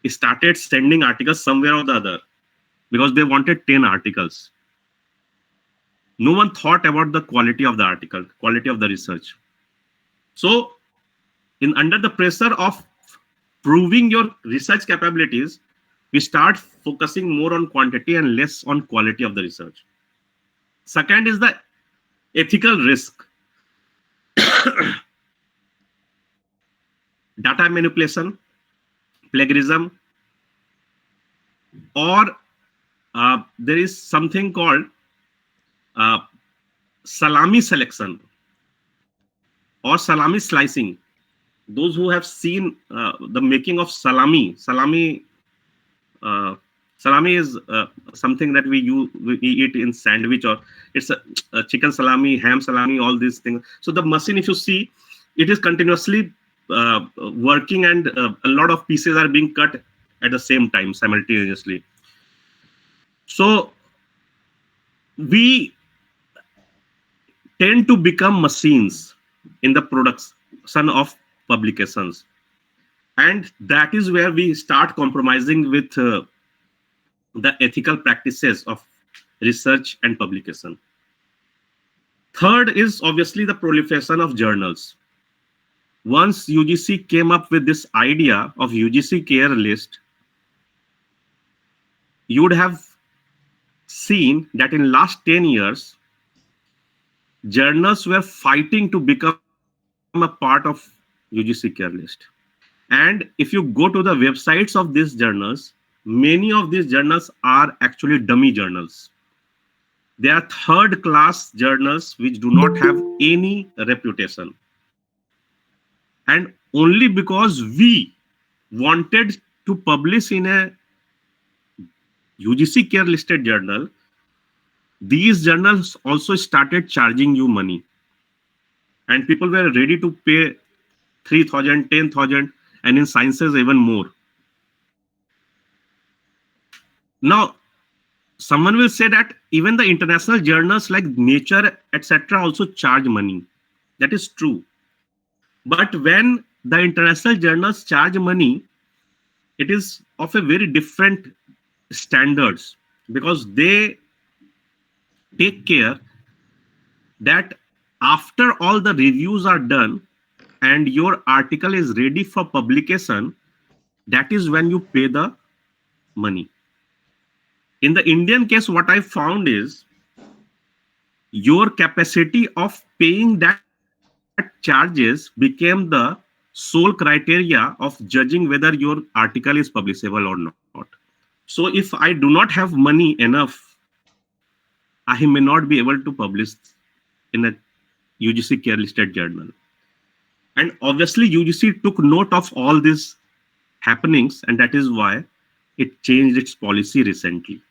started sending articles somewhere or the other because they wanted 10 articles. No one thought about the quality of the article, quality of the research. So, in under the pressure of proving your research capabilities, we start focusing more on quantity and less on quality of the research. Second is the ethical risk, data manipulation, plagiarism, or there is something called uh, salami selection or salami slicing. Those who have seen the making of uh, salami is something that we eat in sandwich, or it's a chicken salami, ham salami, all these things. So the machine, if you see, it is continuously working, and a lot of pieces are being cut at the same time simultaneously. So we tend to become machines in the production of publications, and that is where we start compromising with the ethical practices of research and publication. Third is obviously the proliferation of journals. Once UGC came up with this idea of UGC care list, you would have seen that in last 10 years, journals were fighting to become a part of UGC care list. And if you go to the websites of these journals, many of these journals are actually dummy journals. They are third class journals which do not have any reputation. And only because we wanted to publish in a UGC care listed journal, these journals also started charging you money. And people were ready to pay 3,000, 10,000, and in sciences even more. Now, someone will say that even the international journals like Nature, etc., also charge money. That is true. But when the international journals charge money, it is of a very different standards, because they take care that after all the reviews are done and your article is ready for publication, that is when you pay the money. In the Indian case, what I found is your capacity of paying that charges became the sole criteria of judging whether your article is publishable or not. So if I do not have money enough, I may not be able to publish in a UGC care listed journal. And obviously UGC took note of all these happenings, and that is why it changed its policy recently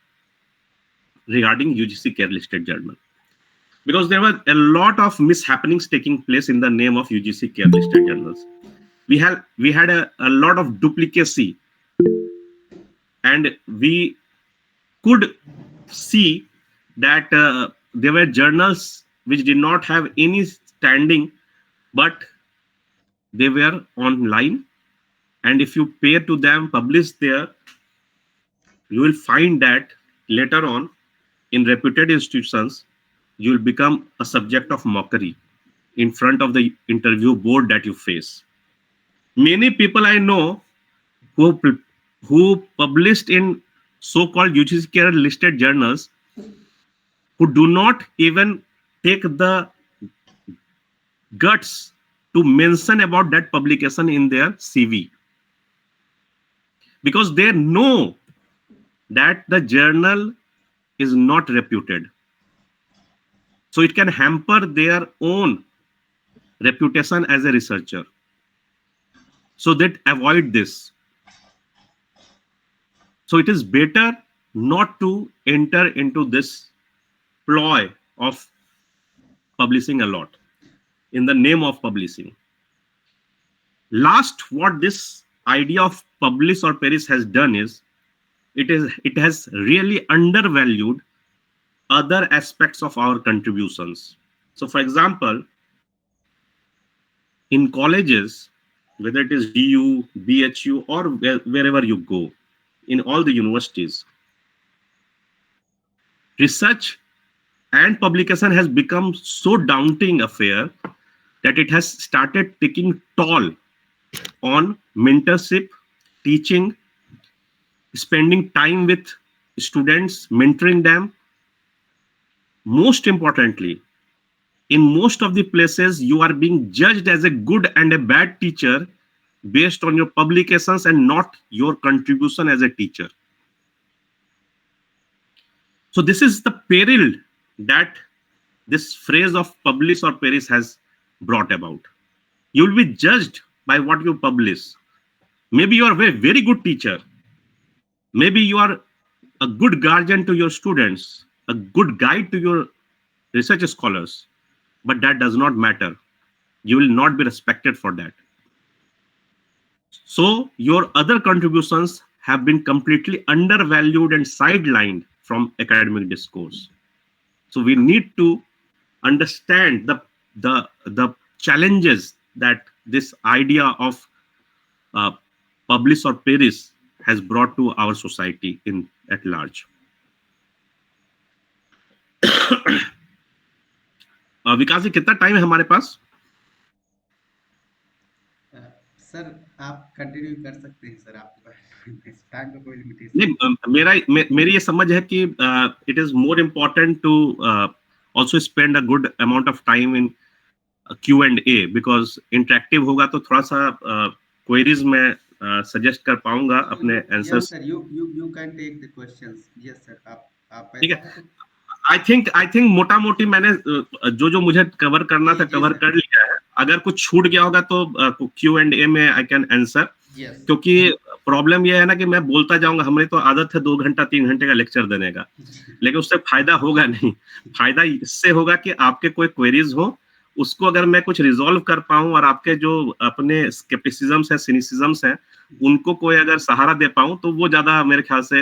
regarding UGC care listed journal. Because there were a lot of mishappenings taking place in the name of UGC care listed journals. We had a lot of duplicacy, and we could see that there were journals which did not have any standing, but they were online, and if you pay to them publish there, you will find that later on in reputed institutions you will become a subject of mockery in front of the interview board that you face. Many people I know who who published in so-called UGC care listed journals, who do not even take the guts to mention about that publication in their CV, because they know that the journal is not reputed. So it can hamper their own reputation as a researcher. So they avoid this. So it is better not to enter into this ploy of publishing a lot in the name of publishing. Last, what this idea of publish or perish has done is it has really undervalued other aspects of our contributions. So for example, in colleges, whether it is DU, BHU, or wherever you go, in all the universities, research and publication has become so daunting affair that it has started taking toll on mentorship, teaching, spending time with students, mentoring them. Most importantly, in most of the places, you are being judged as a good and a bad teacher based on your publications and not your contribution as a teacher. So this is the peril that this phrase of publish or perish has brought about. You will be judged by what you publish. Maybe you are a very, very good teacher. Maybe you are a good guardian to your students, a good guide to your research scholars, but that does not matter. You will not be respected for that. So your other contributions have been completely undervalued and sidelined from academic discourse. So we need to understand the challenges that this idea of uh, publish or perish has brought to our society in at large. विकास जी कितना time है हमारे पास? Sir आप continue कर सकते हैं sir, आपके पास time का कोई लिमिटेशन नहीं, मेरी ये समझ है कि it is more important to also spend a good amount of time in Q&A, because interactive होगा तो थोड़ा सा क्वेरीज में सजेस्ट कर पाऊंगा अपने answers. Sir you can take the questions. Yes sir, आप ठीक है. आई थिंक मोटा मोटी मैंने जो मुझे कवर करना था कवर कर लिया है. अगर कुछ छूट गया होगा तो Q&A में आई कैन आंसर. क्योंकि प्रॉब्लम ये है ना कि मैं बोलता जाऊंगा. हमारी तो आदत है 2 घंटा 3 घंटे का लेक्चर देने का, लेकिन उससे फायदा होगा नहीं. फायदा इससे होगा कि आपके कोई क्वेरीज हो, उसको अगर मैं कुछ रिजॉल्व कर पाऊं और आपके जो अपने स्केप्टिसिज्म्स है, सिनिसिज्म्स है, उनको कोई अगर सहारा दे पाऊं तो वो ज्यादा मेरे ख्याल से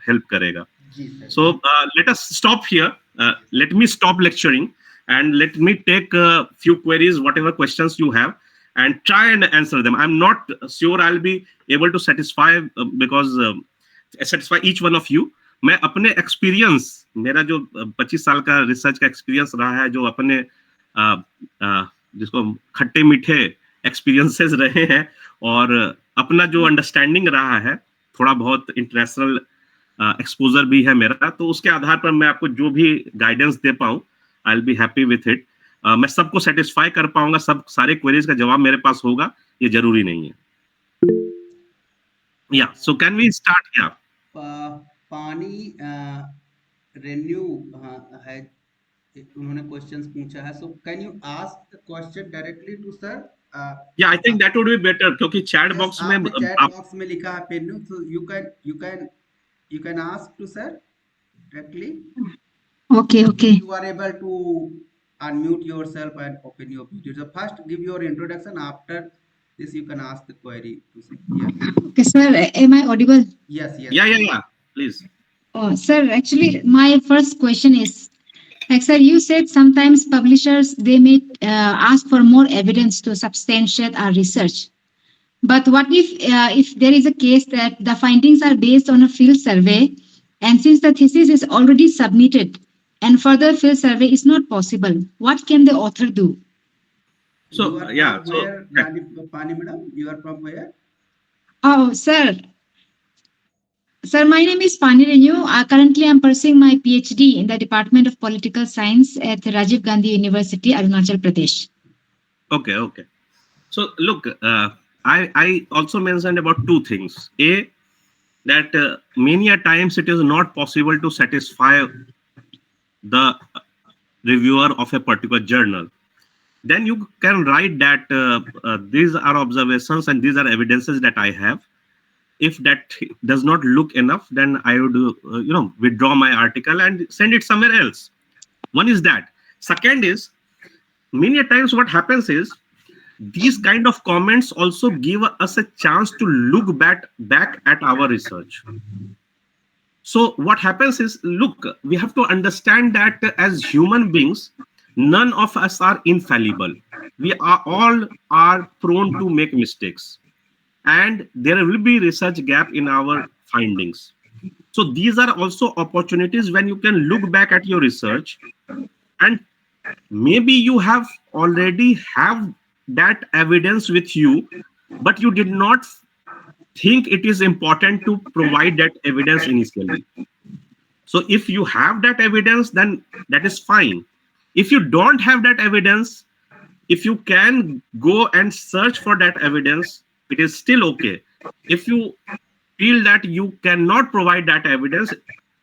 हेल्प करेगा. So let us stop here. Let me stop lecturing and let me take a few queries, whatever questions you have, and try and answer them. I'm not sure I'll be able to satisfy because satisfy each one of you. मैं अपने experience, मेरा जो 25 साल का research का experience रहा है, जो अपने जिसको खट्टे मीठे एक्सपीरियंसेस रहे हैं और अपना जो अंडरस्टैंडिंग रहा है, थोड़ा बहुत इंटरनेशनल एक्सपोजर भी है मेरा, तो उसके आधार पर मैं आपको जो भी गाइडेंस दे पाऊं, I will be happy with it. मैं सबको सेटिस्फाई कर पाऊंगा, सब सारे क्वेरीज का जवाब मेरे पास होगा, ये जरूरी नहीं है. या सो कैन वी स्टार्ट. या पानी रेन्यू है, उन्होंने क्वेश्चंस पूछा है. So can you ask the question directly to sir? या I think that would be better, क्योंकि चैट बॉक्स में बॉक्स में लिखा है पेन्यू, सो you can ask to sir directly. Okay. You are able to unmute yourself and open your video. So first give your introduction, after this you can ask the query to sir. Yeah. Okay, sir. Am I audible? Yes. Yeah. Please. Oh, sir. Actually, my first question is, like, sir, you said sometimes publishers they may ask for more evidence to substantiate our research. But what if there is a case that the findings are based on a field survey, and since the thesis is already submitted and further field survey is not possible, what can the author do? So yeah. So Pani madam, you are from where? Oh, sir. Sir, my name is Pani Renew. Currently, I'm pursuing my PhD in the Department of Political Science at Rajiv Gandhi University, Arunachal Pradesh. Okay. So look, I also mentioned about two things. A, that many a times it is not possible to satisfy the reviewer of a particular journal. Then you can write that these are observations and these are evidences that I have. If that does not look enough, then I would withdraw my article and send it somewhere else. One is that. Second is, many a times what happens is, these kind of comments also give us a chance to look back at our research. So what happens is, look, we have to understand that as human beings, None of us are infallible. We are all are prone to make mistakes, and there will be research gap in our findings. So these are also opportunities when you can look back at your research, and maybe you have already have that evidence with you, but you did not think it is important to provide that evidence initially. So if you have that evidence, then that is fine. If you don't have that evidence, if you can go and search for that evidence, it is still okay. If you feel that you cannot provide that evidence,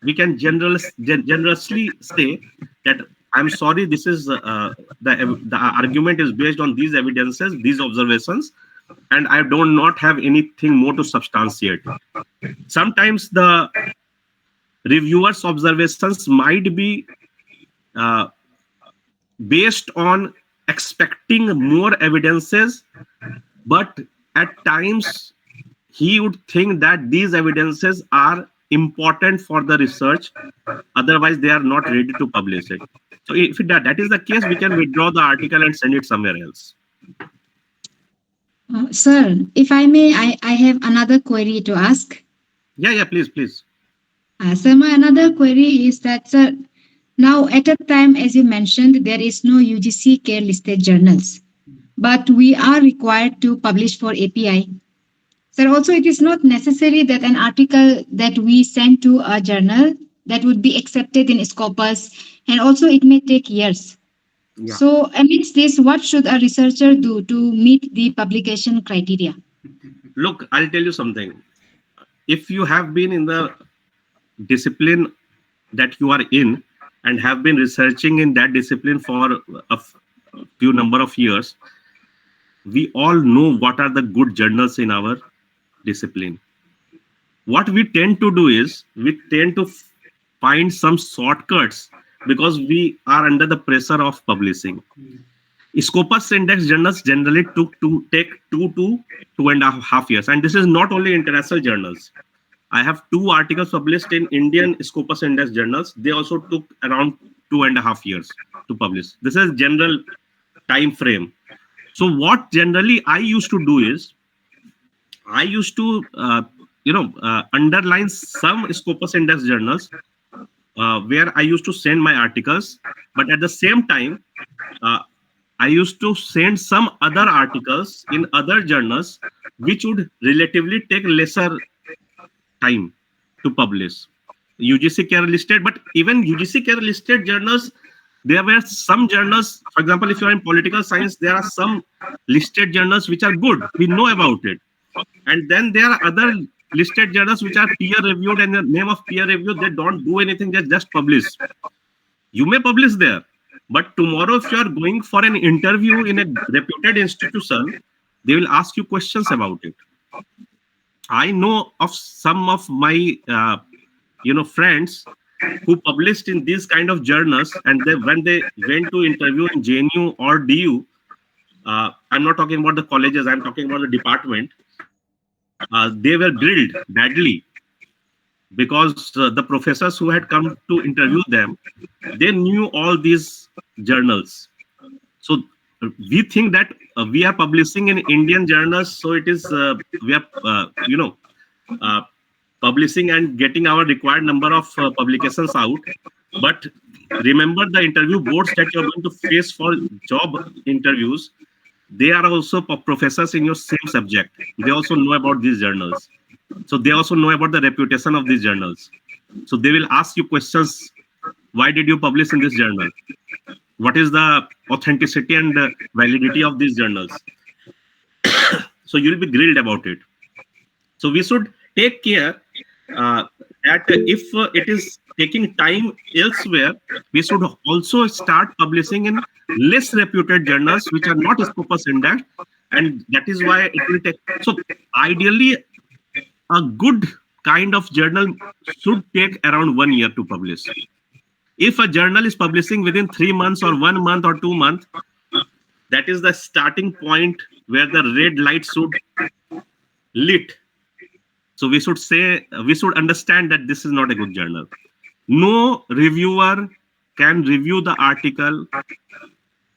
we can generously say that I'm sorry, this is the argument is based on these evidences, these observations, and I do not have anything more to substantiate it. Sometimes the reviewers' observations might be uh, based on expecting more evidences, but at times he would think that these evidences are important for the research, otherwise they are not ready to publish it. So if that is the case, we can withdraw the article and send it somewhere else. Sir, if I may, I have another query to ask. Yeah, please. Sir, my another query is that, sir, now at a time, as you mentioned, there is no UGC care listed journals, but we are required to publish for API. Sir, also it is not necessary that an article that we send to a journal that would be accepted in Scopus, and also it may take years. Yeah, So amidst this, what should a researcher do to meet the publication criteria? look, I'll tell you something. If you have been in the discipline that you are in and have been researching in that discipline for a few number of years, we all know what are the good journals in our discipline. What we tend to do is we tend to find some shortcuts because we are under the pressure of publishing. Scopus index journals generally take 2 to 2.5 years, and this is not only international journals. I have 2 articles published in Indian Scopus index journals. They also took around 2.5 years to publish. This is general time frame. So what generally I used to do is I used to underline some Scopus index journals where I used to send my articles, but at the same time, uh, I used to send some other articles in other journals which would relatively take lesser time to publish. UGC care listed, but even UGC care listed journals, there were some journals, for example, if you are in political science, there are some listed journals which are good. We know about it. And then there are other listed journals which are peer reviewed, and the name of peer review, they don't do anything, they just publish. You may publish there, but tomorrow if you are going for an interview in a reputed institution, they will ask you questions about it. I know of some of my friends who published in these kind of journals, and they, when they went to interview in JNU or DU, I'm not talking about the colleges, I'm talking about the department, they were grilled badly because the professors who had come to interview them, they knew all these journals. So we think that we are publishing in Indian journals, so it is we are uh, publishing and getting our required number of publications out. But remember, the interview boards that you're going to face for job interviews, they are also professors in your same subject. They also know about these journals. So they also know about the reputation of these journals. So they will ask you questions. Why did you publish in this journal? What is the authenticity and validity of these journals? So you'll be grilled about it. So we should take care uh, that if it is taking time elsewhere, we should also start publishing in less reputed journals which are not Scopus indexed, and that is why it will take. So ideally, a good kind of journal should take around 1 year to publish. If a journal is publishing within 3 months or 1 month or 2 months, that is the starting point where the red light should lit. So we should say, we should understand that this is not a good journal. No reviewer can review the article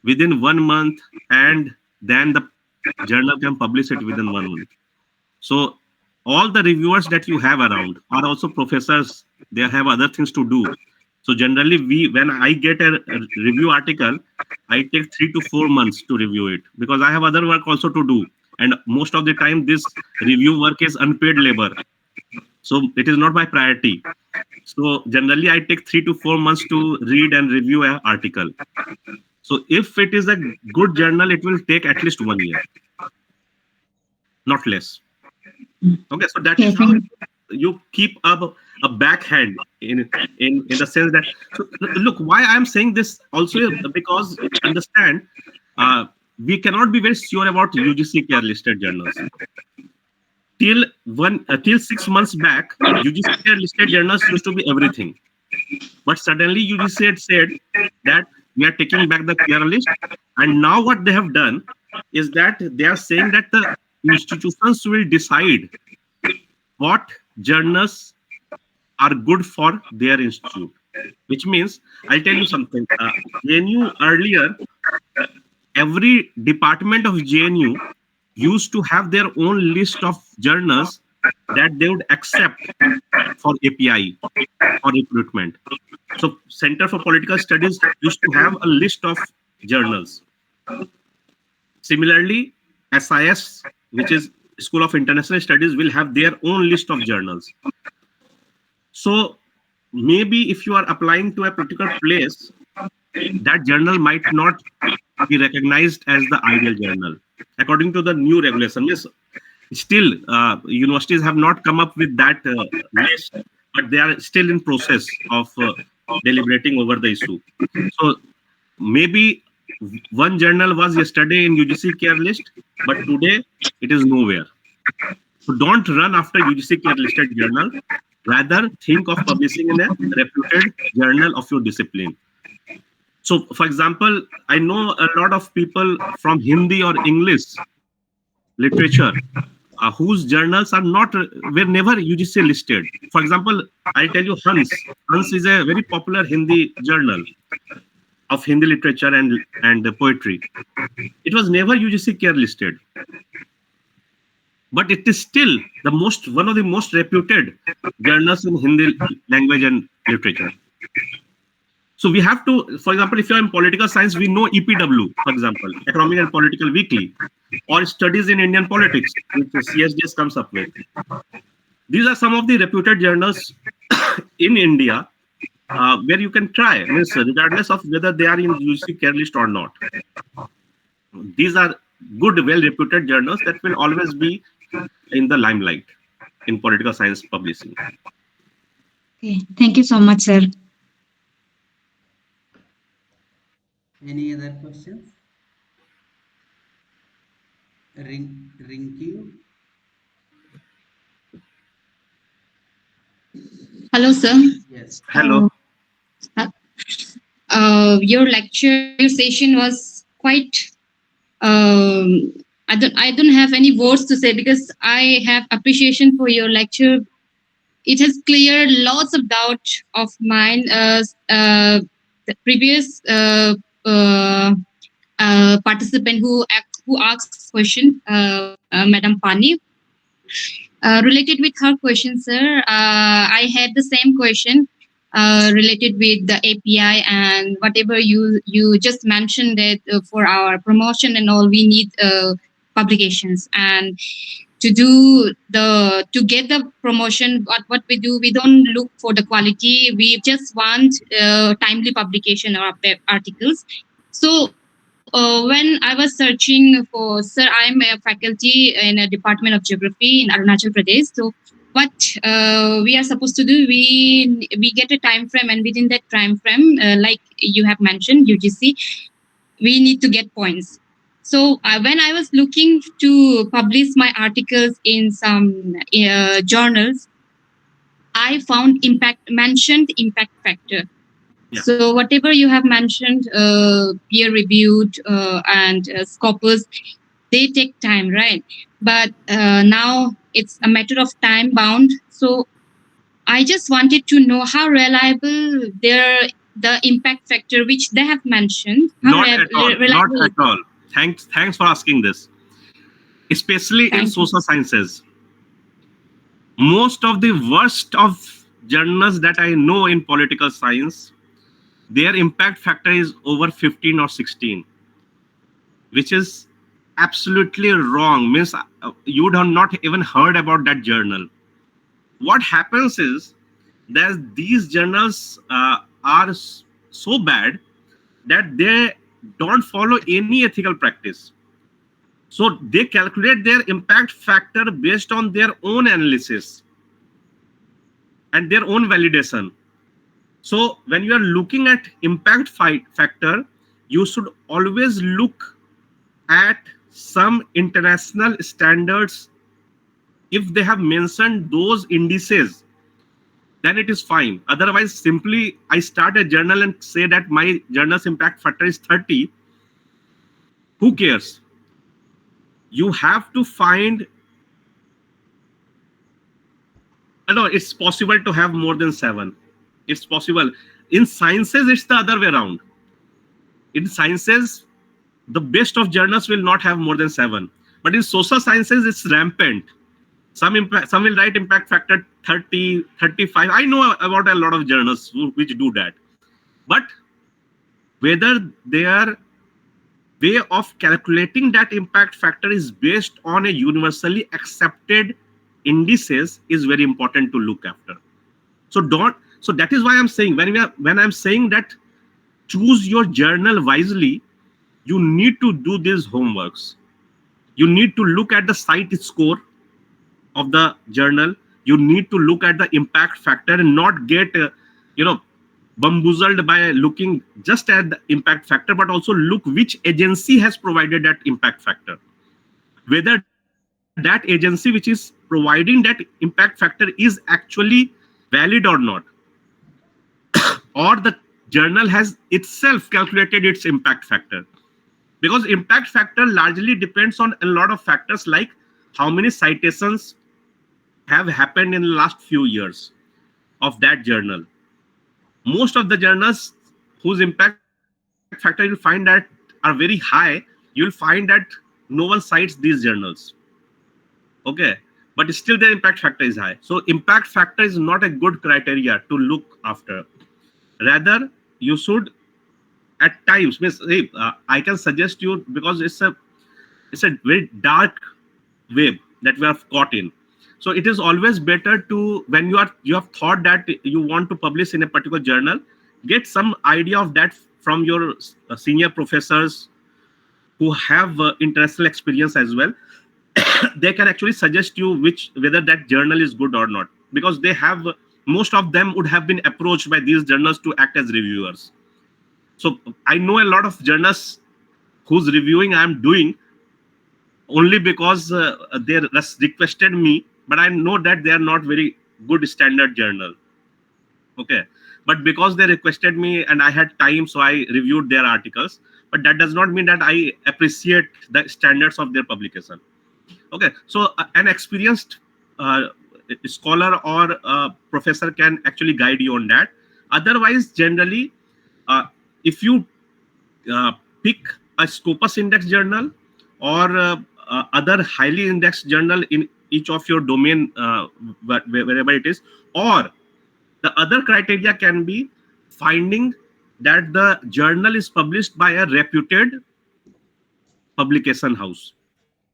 within 1 month, and then the journal can publish it within 1 month. So all the reviewers that you have around are also professors. They have other things to do. So generally, when I get a review article, I take 3 to 4 months to review it because I have other work also to do. And most of the time, this review work is unpaid labor. So it is not my priority. So generally, I take 3 to 4 months to read and review an article. So if it is a good journal, it will take at least 1 year, not less. Okay, so that Okay, is how thank you keep up a backhand in the sense that. So look, why I'm saying this also is because understand, uh, we cannot be very sure about UGC care listed journals. Till 6 months back, UGC care listed journals used to be everything. But suddenly UGC had said that we are taking back the care list, and now what they have done is that they are saying that the institutions will decide what journals are good for their institute. Which means, I'll tell you something. JNU earlier, every department of JNU used to have their own list of journals that they would accept for API or recruitment. So Center for Political Studies used to have a list of journals. Similarly, SIS, which is School of International Studies, will have their own list of journals. So maybe if you are applying to a particular place, that journal might not be recognized as the ideal journal according to the new regulation. Yes, still universities have not come up with that list, but they are still in process of deliberating over the issue. So maybe one journal was yesterday in UGC care list, but today it is nowhere. So don't run after UGC care listed journal. Rather, think of publishing in a reputed journal of your discipline. So, for example, I know a lot of people from Hindi or English literature whose journals are not were never UGC listed. For example, I'll tell you Hans. Hans is a very popular Hindi journal of Hindi literature and poetry. It was never UGC care listed, but it is still one of the most reputed journals in Hindi language and literature. So we have to, for example, if you're in political science, we know EPW, for example, Economic and Political Weekly, or Studies in Indian Politics, which CSDS comes up with. These are some of the reputed journals in India where you can try, regardless of whether they are in UGC care list or not. These are good, well-reputed journals that will always be in the limelight in political science publishing. Okay, thank you so much, sir. Any other questions? Rinky? Hello, sir. Yes. Hello. Your lecture session was quite. I don't have any words to say because I have appreciation for your lecture. It has cleared lots of doubt of mine. The previous participant who asked question, Madam Pani. Related with her question, sir, I had the same question related with the API and whatever you just mentioned that for our promotion and all we need publications, and to get the promotion, what we do, we don't look for the quality, we just want timely publication of articles. So when I was searching for, sir, I'm a faculty in a department of geography in Arunachal Pradesh. So what we are supposed to do, we get a time frame, and within that time frame, like you have mentioned, UGC, we need to get points. So when I was looking to publish my articles in some journals, I found mentioned impact factor. Yeah. So whatever you have mentioned, peer reviewed and scopus, they take time, right? But now it's a matter of time bound. So I just wanted to know how reliable their the impact factor which they have mentioned, how Not at all. Not reliable at it all. Thanks for asking this. Especially in Thank you. social sciences, most of the worst of journals that I know in political science, their impact factor is over 15 or 16, which is absolutely wrong. Means you would have not even heard about that journal. What happens is that these journals are so bad that they don't follow any ethical practice. So they calculate their impact factor based on their own analysis and their own validation. So when you are looking at impact factor, you should always look at some international standards. If they have mentioned those indices, then it is fine. Otherwise, simply I start a journal and say that my journal's impact factor is 30. Who cares? You have to find, no, it's possible to have more than 7. It's possible. In sciences, it's the other way around. In sciences, the best of journals will not have more than 7. But in social sciences, it's rampant. Some will write impact factor 30, 35. I know about a lot of journals which do that. But whether their way of calculating that impact factor is based on a universally accepted indices is very important to look after. So that is why I'm saying, when I'm saying that choose your journal wisely, you need to do these homeworks. You need to look at the site score of the journal. You need to look at the impact factor and not get bamboozled by looking just at the impact factor, but also look which agency has provided that impact factor, whether that agency which is providing that impact factor is actually valid or not, or the journal has itself calculated its impact factor. Because impact factor largely depends on a lot of factors, like how many citations have happened in the last few years of that journal. Most of the journals whose impact factor you'll find that are very high, you'll find that no one cites these journals. Okay, but still their impact factor is high. So impact factor is not a good criteria to look after. Rather, you should at times, means, hey, I can suggest you, because it's a very dark web that we have caught in. So it is always better to, when you have thought that you want to publish in a particular journal, get some idea of that from your senior professors who have international experience as well. They can actually suggest you whether that journal is good or not, because they have, most of them would have been approached by these journals to act as reviewers. So I know a lot of journals whose reviewing I'm doing only because they requested me, but I know that they are not very good standard journal. Okay, but because they requested me and I had time, so I reviewed their articles. But that does not mean that I appreciate the standards of their publication. Okay, so an experienced uh, scholar or professor can actually guide you on that. Otherwise, generally, uh, if you uh, pick a Scopus index journal or other highly indexed journal in each of your domain, wherever it is, or the other criteria can be finding that the journal is published by a reputed publication house.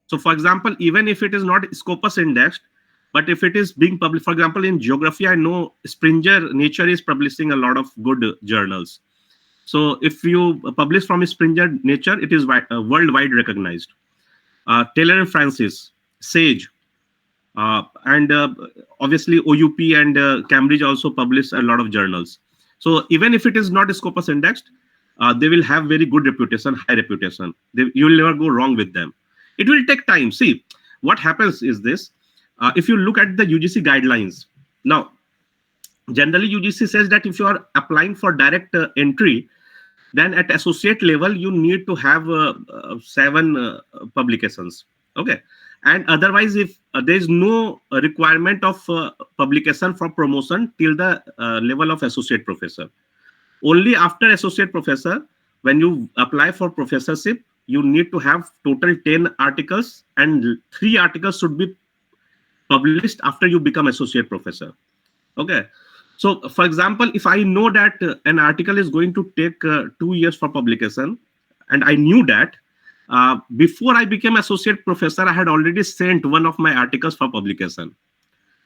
So for example, even if it is not Scopus indexed, but if it is being published, for example, in geography, I know Springer Nature is publishing a lot of good journals. So if you publish from Springer Nature, it is worldwide recognized. Taylor and Francis, Sage, and obviously OUP and Cambridge also publish a lot of journals. So even if it is not Scopus indexed, they will have very good reputation, high reputation. You will never go wrong with them. It will take time. See, what happens is this. If you look at the UGC guidelines, now, generally UGC says that if you are applying for direct entry, then at associate level you need to have 7 publications. Okay, and otherwise, if there is no requirement of publication for promotion till the level of associate professor. Only after associate professor, when you apply for professorship, you need to have total 10 articles, and 3 articles should be published after you become associate professor. Okay. So for example, if I know that an article is going to take 2 years for publication, and I knew that before I became associate professor, I had already sent one of my articles for publication,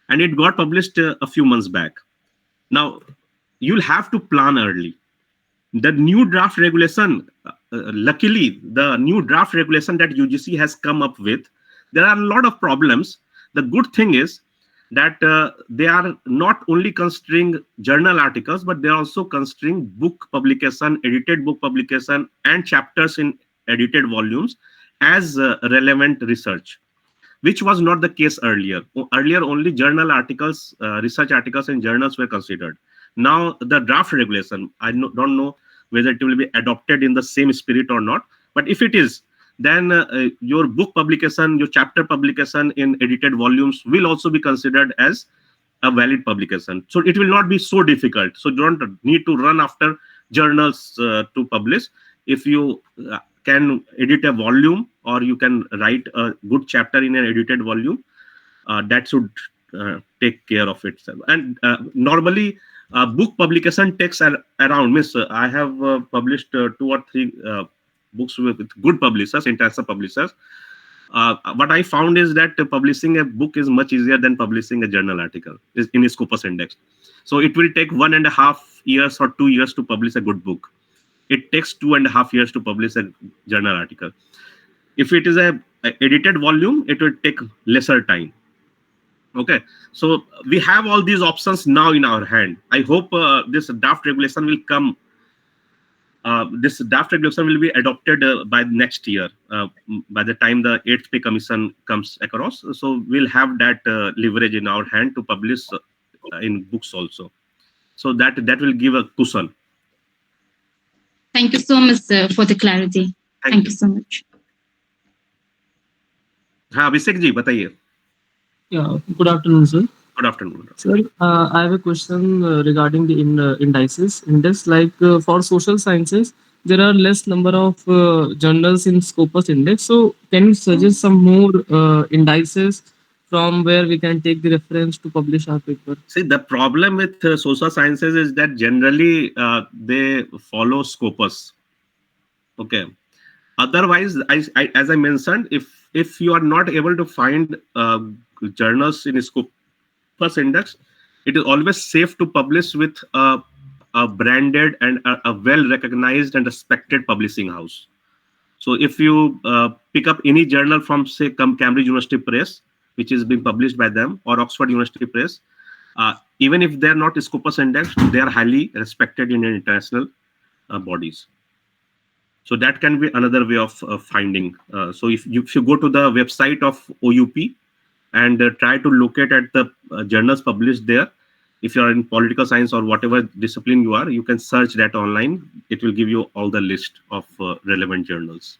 and it got published a few months back. Now you'll have to plan early. The new draft regulation, luckily, the new draft regulation that UGC has come up with, there are a lot of problems. The good thing is that they are not only considering journal articles, but they are also considering book publication, edited book publication, and chapters in edited volumes as relevant research, which was not the case earlier. Earlier, only journal articles, research articles in journals were considered. Now, the draft regulation, don't know whether it will be adopted in the same spirit or not. But if it is, then your book publication, your chapter publication in edited volumes will also be considered as a valid publication. So it will not be so difficult. So you don't need to run after journals to publish. If you can edit a volume, or you can write a good chapter in an edited volume, that should take care of itself. And normally, book publication takes around, means I have published 2 or 3 books with good publishers, international publishers. What I found is that publishing a book is much easier than publishing a journal article in a Scopus Index. So it will take 1.5 years or 2 years to publish a good book. It takes 2.5 years to publish a journal article. If it is a edited volume, it will take lesser time. Okay, so we have all these options now in our hand. I hope this draft regulation will come. This draft regulation will be adopted by next year, by the time the 8th pay commission comes across. So we'll have that leverage in our hand to publish in books also. So that will give a cushion. Thank you so much, sir, for the clarity. Thank you so much. हाँ अभिषेक जी बताइए. Yeah, good afternoon, sir. Good afternoon. Sir, I have a question regarding the indices. Index, like for social sciences, there are less number of journals in Scopus Index. So, can you suggest some more indices from where we can take the reference to publish our paper? See, the problem with social sciences is that generally they follow Scopus. Okay. Otherwise, as I mentioned, if you are not able to find journals in Scopus Index, it is always safe to publish with a branded and a well-recognized and respected publishing house. So if you pick up any journal from, say, Cambridge University Press, which is being published by them, or Oxford University Press, even if they're not Scopus Index, they are highly respected in international bodies. So that can be another way of finding. So if you go to the website of OUP and try to locate at the journals published there, if you are in political science or whatever discipline you are, you can search that online. It will give you all the list of relevant journals.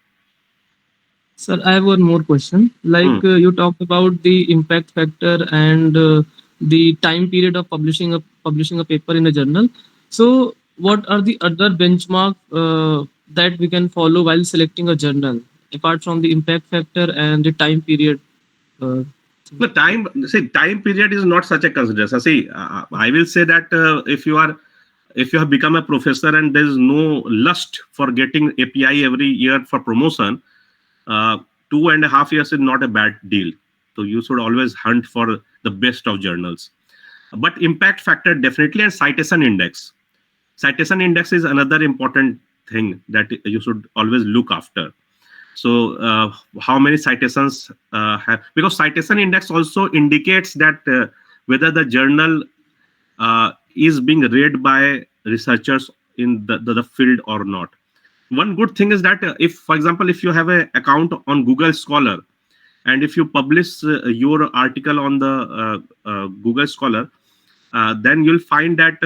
Sir, I have one more question. Like you talked about the impact factor and the time period of publishing a paper in a journal. So, what are the other benchmark that we can follow while selecting a journal, apart from the impact factor and the time period? The time period is not such a consideration. See, I will say that if you have become a professor and there is no lust for getting API every year for promotion, 2.5 years is not a bad deal. So you should always hunt for the best of journals. But impact factor definitely, and citation index. Citation index is another important thing that you should always look after. So how many citations have, because citation index also indicates that whether the journal is being read by researchers in the field or not. One good thing is that if, for example, if you have an account on Google Scholar, and if you publish your article on the Google Scholar, then you'll find that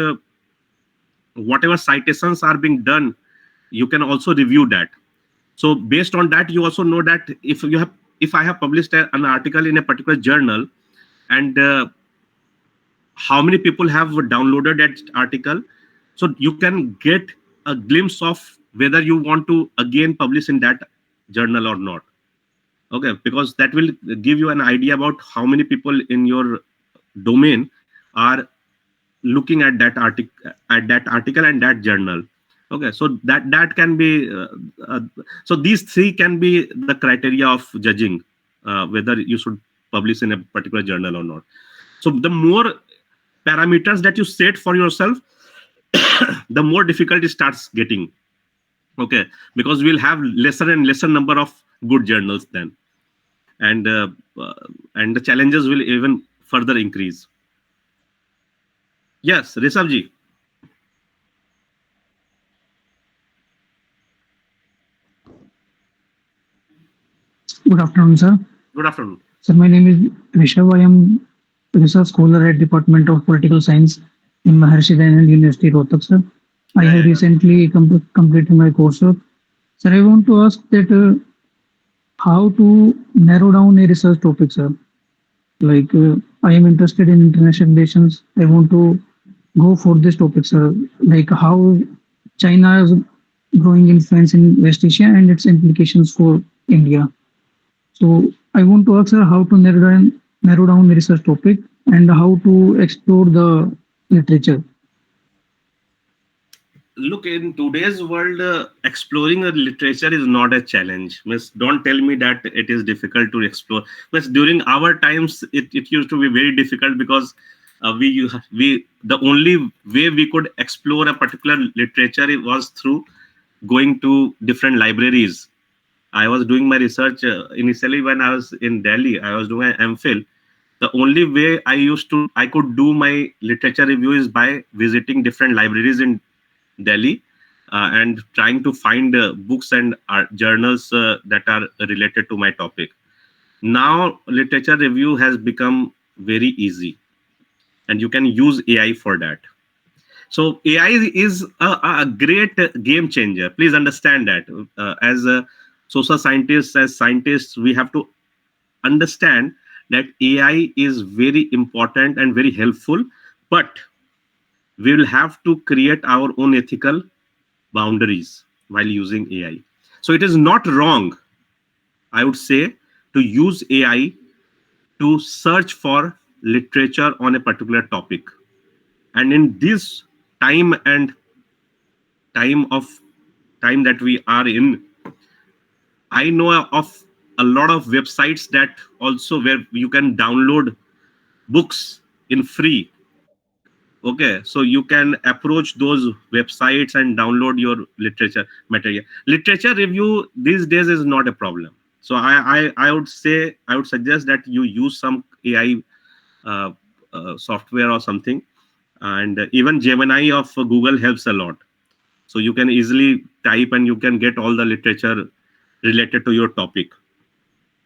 whatever citations are being done, you can also review that. So based on that, you also know that if I have published an article in a particular journal, and how many people have downloaded that article, So you can get a glimpse of whether you want to again publish in that journal or not. Okay, because that will give you an idea about how many people in your domain are looking at that article and that journal. Okay, so that can be uh, so these three can be the criteria of judging whether you should publish in a particular journal or not. So the more parameters that you set for yourself, the more difficult it starts getting. Okay, because we'll have lesser and lesser number of good journals then, and uh, uh, and the challenges will even further increase. Yes, Rishabji. Good afternoon, sir. Good afternoon. Sir, my name is Rishabh. I am research scholar at Department of Political Science in Maharshi Dayanand University, Rohtak, sir. I Yeah, have yeah, yeah. recently completed my course, sir. Sir, I want to ask that how to narrow down a research topic, sir. Like, I am interested in international relations. I want to go for this topic, sir. Like how China's growing influence in West Asia and its implications for India. So I want to ask her how to narrow down the research topic and how to explore the literature. Look, in today's world, exploring a literature is not a challenge. Miss, don't tell me that it is difficult to explore. Miss, during our times, it used to be very difficult because we the only way we could explore a particular literature was through going to different libraries. I was doing my research initially when I was in Delhi. I was doing an MPhil. The only way I could do my literature review is by visiting different libraries in Delhi and trying to find books and journals that are related to my topic. Now, literature review has become very easy, and you can use AI for that. So AI is a great game changer. Please understand that as social scientists, as scientists, we have to understand that AI is very important and very helpful, but we will have to create our own ethical boundaries while using AI. So it is not wrong, I would say, to use AI to search for literature on a particular topic. And in this time and time of time that we are in, I know of a lot of websites that also where you can download books in free. Okay, so you can approach those websites and download your literature material. Literature review these days is not a problem. So I would say, I would suggest that you use some AI uh, software or something, and even Gemini of Google helps a lot. So you can easily type and you can get all the literature related to your topic.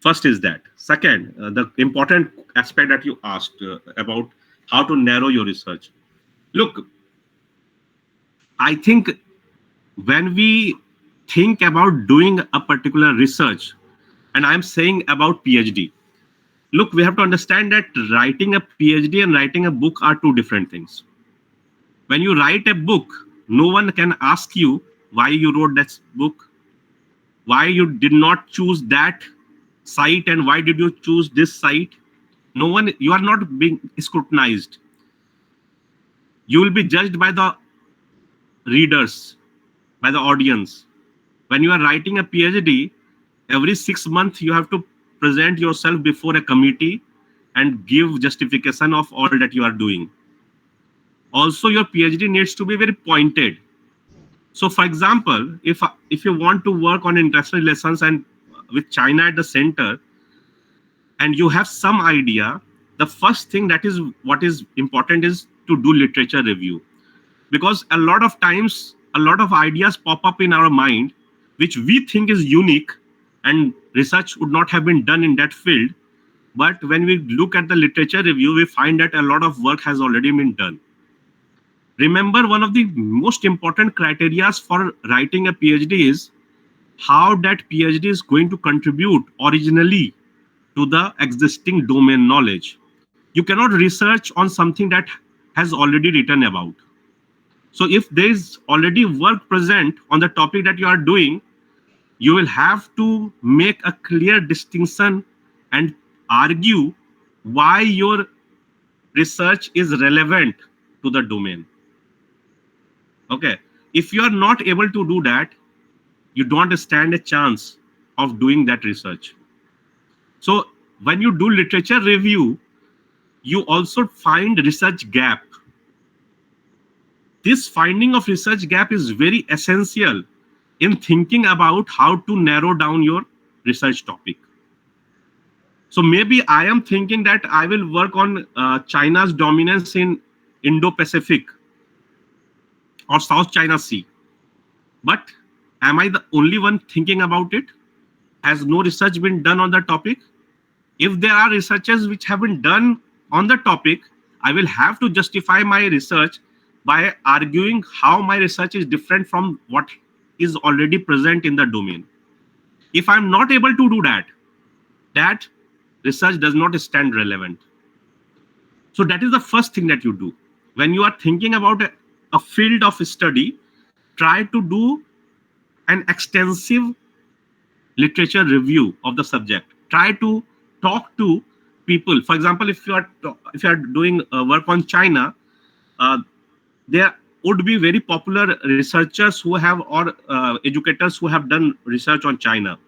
First is that. Second, the important aspect that you asked about how to narrow your research. Look, I think when we think about doing a particular research, and I'm saying about PhD, look, we have to understand that writing a PhD and writing a book are two different things. When you write a book, no one can ask you why you wrote that book, why you did not choose that site, and why did you choose this site. No one, you are not being scrutinized. You will be judged by the readers, by the audience. When you are writing a PhD, every 6 months you have to present yourself before a committee and give justification of all that you are doing. Also, your PhD needs to be very pointed. So, for example, if you want to work on international relations and with China at the center, and you have some idea, the first thing that is what is important is to do literature review, because a lot of times a lot of ideas pop up in our mind which we think is unique, and research would not have been done in that field, but when we look at the literature review we find that a lot of work has already been done. Remember, one of the most important criteria for writing a PhD is how that PhD is going to contribute originally to the existing domain knowledge. You cannot research on something that has already written about. So if there is already work present on the topic that you are doing, you will have to make a clear distinction and argue why your research is relevant to the domain. Okay. If you are not able to do that, you don't stand a chance of doing that research. So when you do literature review, you also find research gap. This finding of research gap is very essential in thinking about how to narrow down your research topic. So maybe I am thinking that I will work on China's dominance in Indo-Pacific or South China Sea. But am I the only one thinking about it? Has no research been done on the topic? If there are researches which have been done on the topic, I will have to justify my research by arguing how my research is different from what is already present in the domain. If I'm not able to do that, that research does not stand relevant. So that is the first thing that you do. When you are thinking about a field of study, try to do an extensive literature review of the subject. Try to talk to people. For example, if you are doing work on China, uh, there would be very popular researchers who have or educators who have done research on China.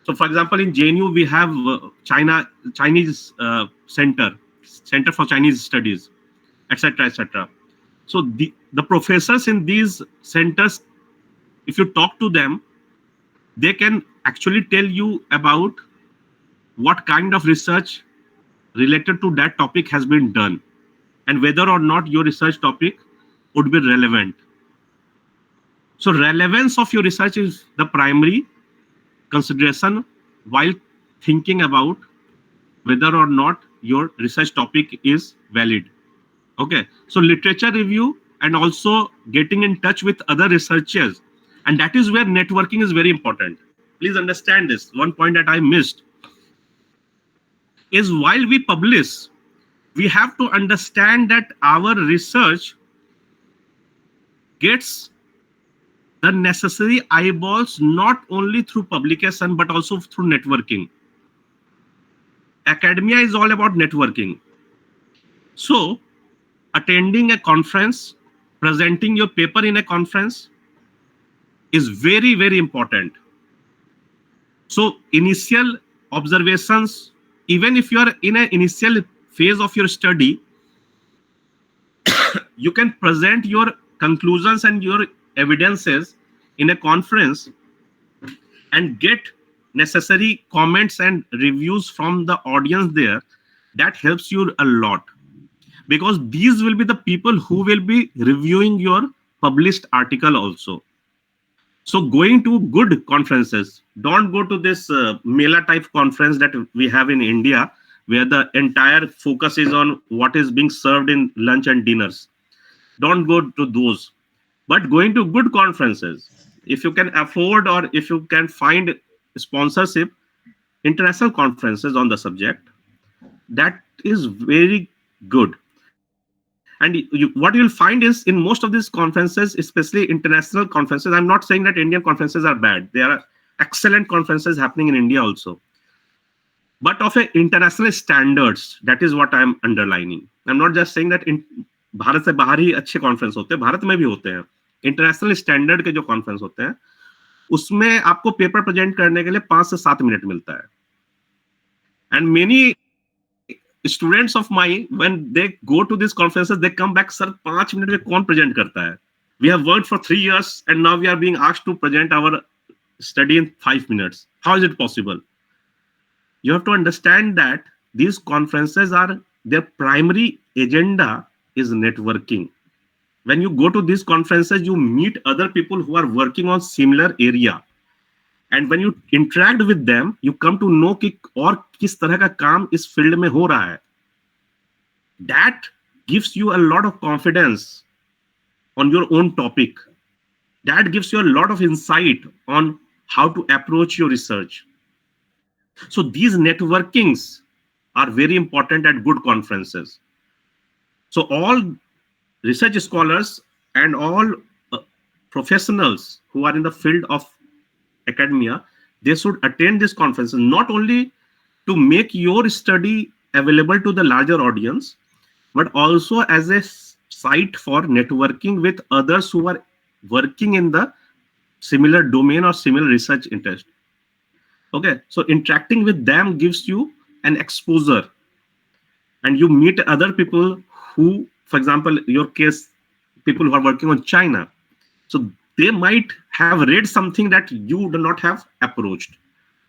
So, for example, in JNU we have Chinese Center for Chinese Studies, etc., etc. So the professors in these centers, if you talk to them, they can actually tell you about what kind of research related to that topic has been done and whether or not your research topic would be relevant. So relevance of your research is the primary consideration while thinking about whether or not your research topic is valid. Okay, so literature review and also getting in touch with other researchers, and that is where networking is very important. Please understand this. One point that I missed is while we publish, we have to understand that our research gets the necessary eyeballs not only through publication but also through networking. Academia is all about networking. So attending a conference, presenting your paper in a conference is very, very important. So initial observations, even if you are in an initial phase of your study, you can present your conclusions and your evidences in a conference and get necessary comments and reviews from the audience there. That helps you a lot, because these will be the people who will be reviewing your published article also. So going to good conferences, don't go to this Mela type conference that we have in India, where the entire focus is on what is being served in lunch and dinners. Don't go to those, but going to good conferences. If you can afford or if you can find sponsorship, international conferences on the subject, that is very good. And what you'll find is in most of these conferences, especially international conferences, I'm not saying that Indian conferences are bad. There are excellent conferences happening in India also, but of a international standards. That is what I'm underlining. I'm not just saying that in Bharat से बाहर ही अच्छे conference होते हैं, भारत में भी होते हैं। International standard के जो कॉन्फ्रेंस होते हैं उसमें आपको पेपर प्रेजेंट करने के लिए 5 से 7 मिनट मिलता है। And many students of my when they go to this conferences they come back, sir 5 minute में कौन प्रेजेंट करता है? We have worked for 3 years and now we are being asked to present our study in 5 minutes. How is it possible? You have to understand that these conferences are, their primary agenda is networking. When you go to these conferences, you meet other people who are working on similar area, and when you interact with them, you come to know कि और किस तरह का काम इस field में हो रहा है. That gives you a lot of confidence on your own topic. That gives you a lot of insight on how to approach your research. So these networkings are very important at good conferences. So all research scholars and all uh, professionals who are in the field of academia, they should attend this conferences, not only to make your study available to the larger audience, but also as a site for networking with others who are working in the similar domain or similar research interest. Okay, so interacting with them gives you an exposure, and you meet other people who, for example, your case, people who are working on China. So they might have read something that you do not have approached.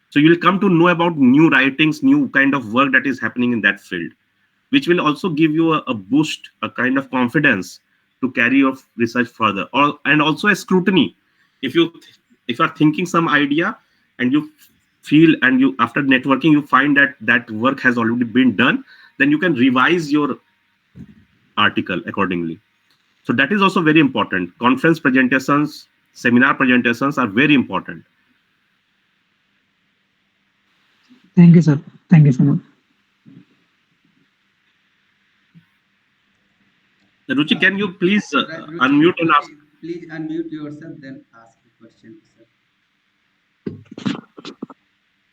So you'll come to know about new writings, new kind of work that is happening in that field, which will also give you a boost, a kind of confidence to carry your research further, or and also a scrutiny. If you if you are thinking some idea and you feel, and you after networking you find that that work has already been done, then you can revise your article accordingly. So that is also very important. Conference presentations, seminar presentations are very important. Thank you, sir. Thank you so much. Ruchi, can you please Ruchi, unmute and ask? please unmute yourself, then ask the question, sir.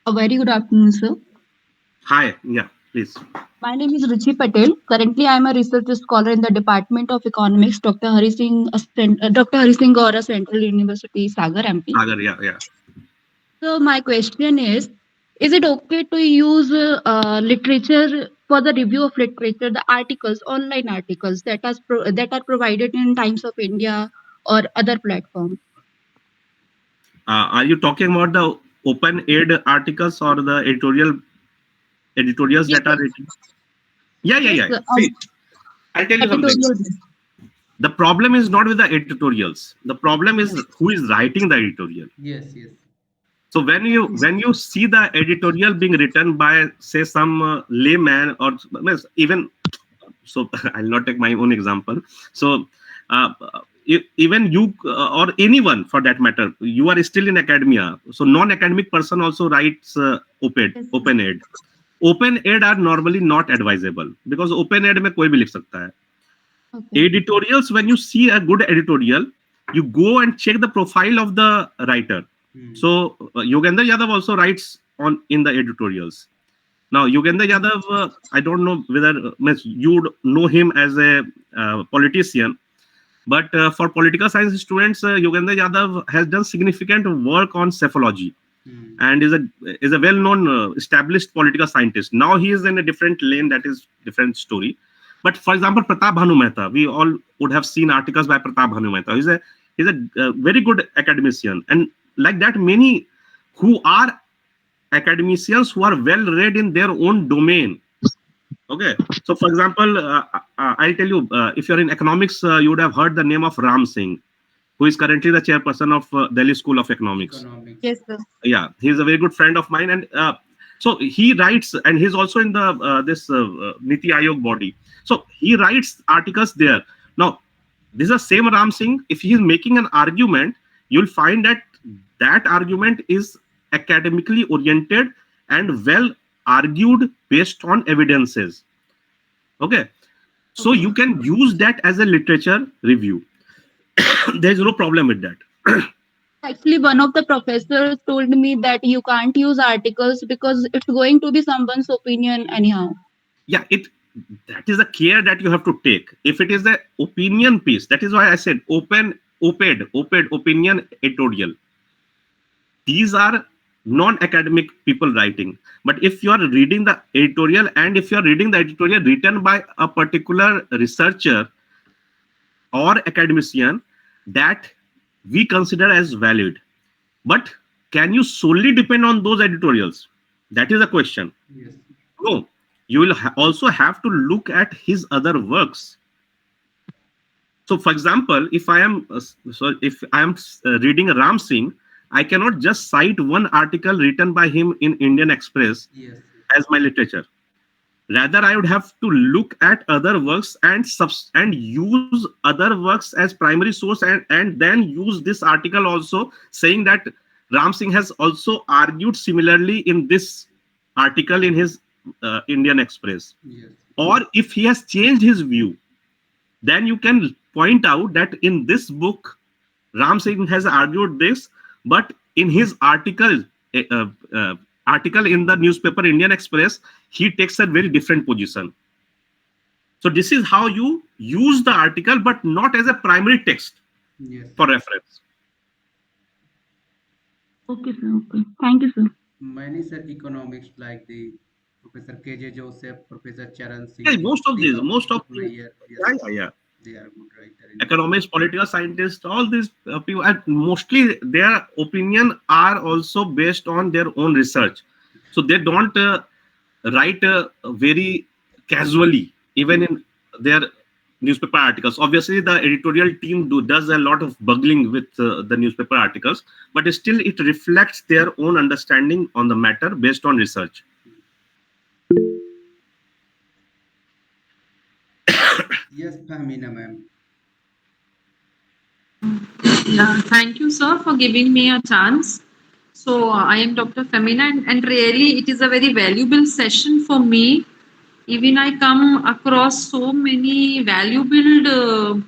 A very good afternoon, sir. Hi, yeah, please. My name is Ruchi Patel. Currently, I am a research scholar in the Department of Economics, Dr. Hari Singh Gaura Central University, Sagar, MP. Sagar, yeah, yeah. So, my question is it okay to use literature for the review of literature, the articles, online articles that are provided in Times of India or other platforms? Are you talking about the open aid articles or the editorials Yes, that are written? Yeah, yeah, yes, yeah. sir. See, I'll tell you something. Editorial. The problem is not with the editorials. The problem is who is writing the editorial. Yes, yes. So when you see the editorial being written by, say, some layman, or even, so I'll not take my own example. So even you or anyone for that matter, you are still in academia. So non-academic person also writes Yes, open aid. Open aid are normally not advisable, because open aid में कोई भी लिख सकता है. okay. Editorials, when you see a good editorial, you go and check the profile of the writer. So Yogendra Yadav also writes on in the editorials. Now Yogendra Yadav, I don't know whether you would know him as a politician, but for political science students, Yogendra Yadav has done significant work on psephology, and is a well-known established political scientist. Now he is in a different lane, that is different story. But for example, Pratap Bhanu Mehta, we all would have seen articles by Pratap Bhanu Mehta. He's a very good academician, and like that, many who are academicians who are well read in their own domain. Okay, so for example, I'll tell you, if you're in economics, you would have heard the name of Ram Singh, who is currently the chairperson of Delhi School of Economics. Yes, sir. Yeah, he's a very good friend of mine, and so he writes, and he's also in the this Niti Aayog body. So he writes articles there. Now, this is the same Ram Singh. If he is making an argument, you'll find that that argument is academically oriented and well argued based on evidences. Okay, so you can use that as a literature review. There's no problem with that. Actually, one of the professors told me that you can't use articles because it's going to be someone's opinion anyhow. Yeah, that is a care that you have to take. If it is the opinion piece, that is why I said oped opinion editorial. These are non-academic people writing. But if you are reading the editorial, and if you are reading the editorial written by a particular researcher or academician, that we consider as valid. But can you solely depend on those editorials? That is a question. Yes. No, you will also have to look at his other works. So, for example, if I am reading Ram Singh, I cannot just cite one article written by him in Indian Express Yes. as my literature. Rather, I would have to look at other works and use other works as primary source, and then use this article also, saying that Ram Singh has also argued similarly in this article in his Indian Express. Yes. Or if he has changed his view, then you can point out that in this book, Ram Singh has argued this, but in his uh, uh, article in the newspaper Indian Express, he takes a very different position. So this is how you use the article, but not as a primary text Yes. for reference. Okay, sir. Okay. Thank you, sir. Many sir economists like the Professor K.J. Joseph, Professor Charan Yeah, Singh, most of these, most of the, Mayer, yes, yeah. they are good writer. Economists, political scientists, all these people, and mostly their opinion are also based on their own research. So they don't write very casually, even in their newspaper articles. Obviously, the editorial team does a lot of bugling with the newspaper articles, but still it reflects their own understanding on the matter based on research. Yes, Fahmina ma'am. Yeah, thank you, sir, for giving me a chance. So, I am Dr. Femina, and really, it is a very valuable session for me. Even I come across so many valuable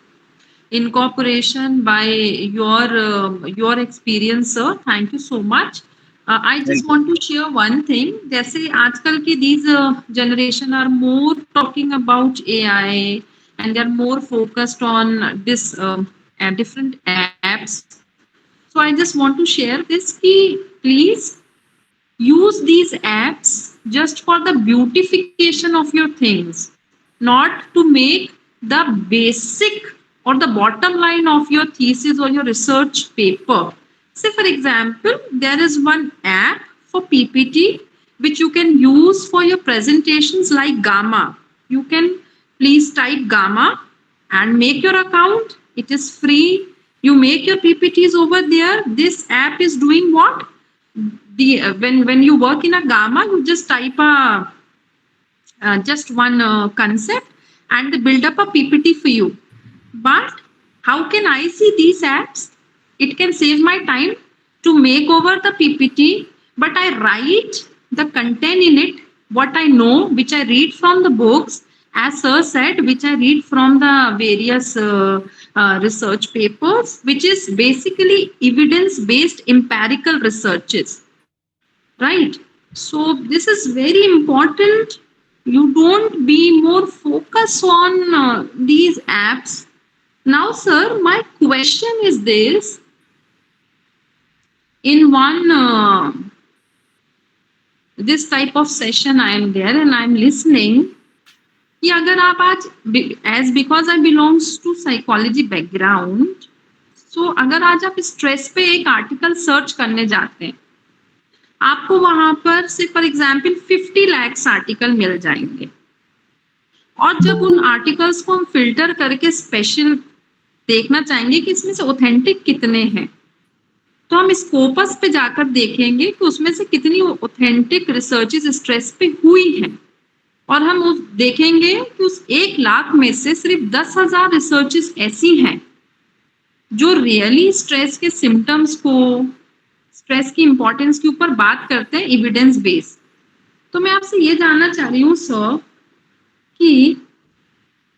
incorporation by your experience, sir. Thank you so much. I Thank just you. want to share one thing. जैसे आजकल की these generation are more talking about AI, and they are more focused on this different apps. So I just want to share this कि please use these apps just for the beautification of your things, not to make the basic or the bottom line of your thesis or your research paper. Say for example, there is one app for PPT which you can use for your presentations like Gamma. You can please type Gamma and make your account. It is free. You make your PPTs over there. This app is doing what? The when you work in a Gamma, you just type a just one concept and they build up a PPT for you. But how can I see these apps? It can save my time to make over the PPT, but I write the content in it, what I know, which I read from the books, as sir said, which I read from the various research papers, which is basically evidence based empirical researches, right? So this is very important. You don't be more focus on these apps. Now sir, my question is this: in one this type of session I am there and I am listening कि अगर आप आज as because I belongs to psychology background, so अगर आज आप stress पे एक article search करने जाते हैं, आपको वहां पर से फॉर एग्जाम्पल 50 लाख आर्टिकल मिल जाएंगे, और जब उन आर्टिकल्स को हम फिल्टर करके स्पेशल देखना चाहेंगे कि इसमें से ऑथेंटिक कितने हैं, तो हम स्कोपस पे जाकर देखेंगे कि उसमें से कितनी ऑथेंटिक रिसर्चेस स्ट्रेस पे हुई हैं, और हम उस देखेंगे कि उस 1 लाख में से सिर्फ 10,000 रिसर्चेस ऐसी हैं जो रियली स्ट्रेस के सिम्टम्स को, स्ट्रेस की इंपॉर्टेंस के ऊपर बात करते हैं एविडेंस बेस्ड. तो मैं आपसे ये जानना चाह रही हूँ सर कि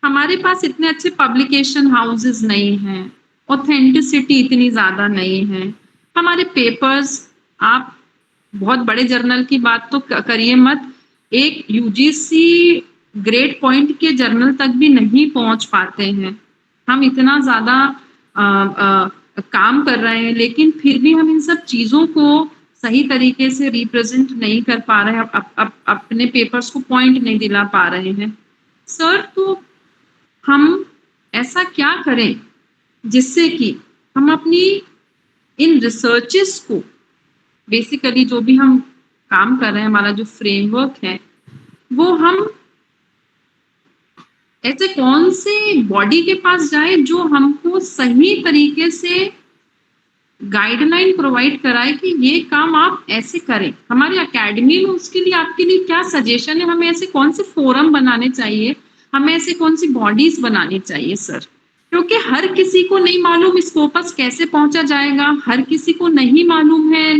हमारे पास इतने अच्छे पब्लिकेशन हाउसेस नहीं हैं, ऑथेंटिसिटी इतनी ज़्यादा नहीं है, हमारे पेपर्स, आप बहुत बड़े जर्नल की बात तो करिए मत, एक यूजीसी ग्रेड पॉइंट के जर्नल तक भी नहीं पहुंच पाते हैं. हम इतना ज़्यादा काम कर रहे हैं, लेकिन फिर भी हम इन सब चीज़ों को सही तरीके से रिप्रेजेंट नहीं कर पा रहे हैं, अपने पेपर्स को पॉइंट नहीं दिला पा रहे हैं. सर, तो हम ऐसा क्या करें जिससे कि हम अपनी इन रिसर्चेस को, बेसिकली जो भी हम काम कर रहे हैं, हमारा जो फ्रेमवर्क है, वो हम ऐसे कौन से बॉडी के पास जाए जो हमको सही तरीके से गाइडलाइन प्रोवाइड कराए कि ये काम आप ऐसे करें. हमारी एकेडमी में उसके लिए आपके लिए क्या सजेशन है? हमें ऐसे कौन से फोरम बनाने चाहिए, हमें ऐसे कौन सी बॉडीज बनानी चाहिए सर? क्योंकि हर किसी को नहीं मालूम स्कोपस कैसे पहुंचा जाएगा, हर किसी को नहीं मालूम है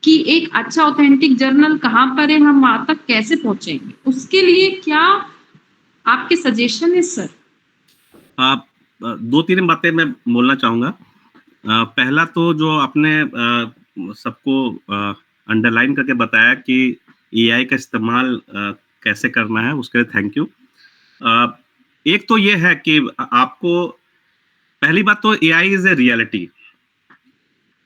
कि एक अच्छा ऑथेंटिक जर्नल कहाँ पर है, हम वहां तक कैसे पहुंचेंगे. उसके लिए क्या आपके सजेशन है सर? दो तीन बातें मैं बोलना चाहूंगा। पहला तो जो आपने सबको अंडरलाइन करके बताया कि एआई का इस्तेमाल कैसे करना है, उसके लिए थैंक यू। एक तो ये है कि आपको, पहली बात तो एआई इज ए रियलिटी।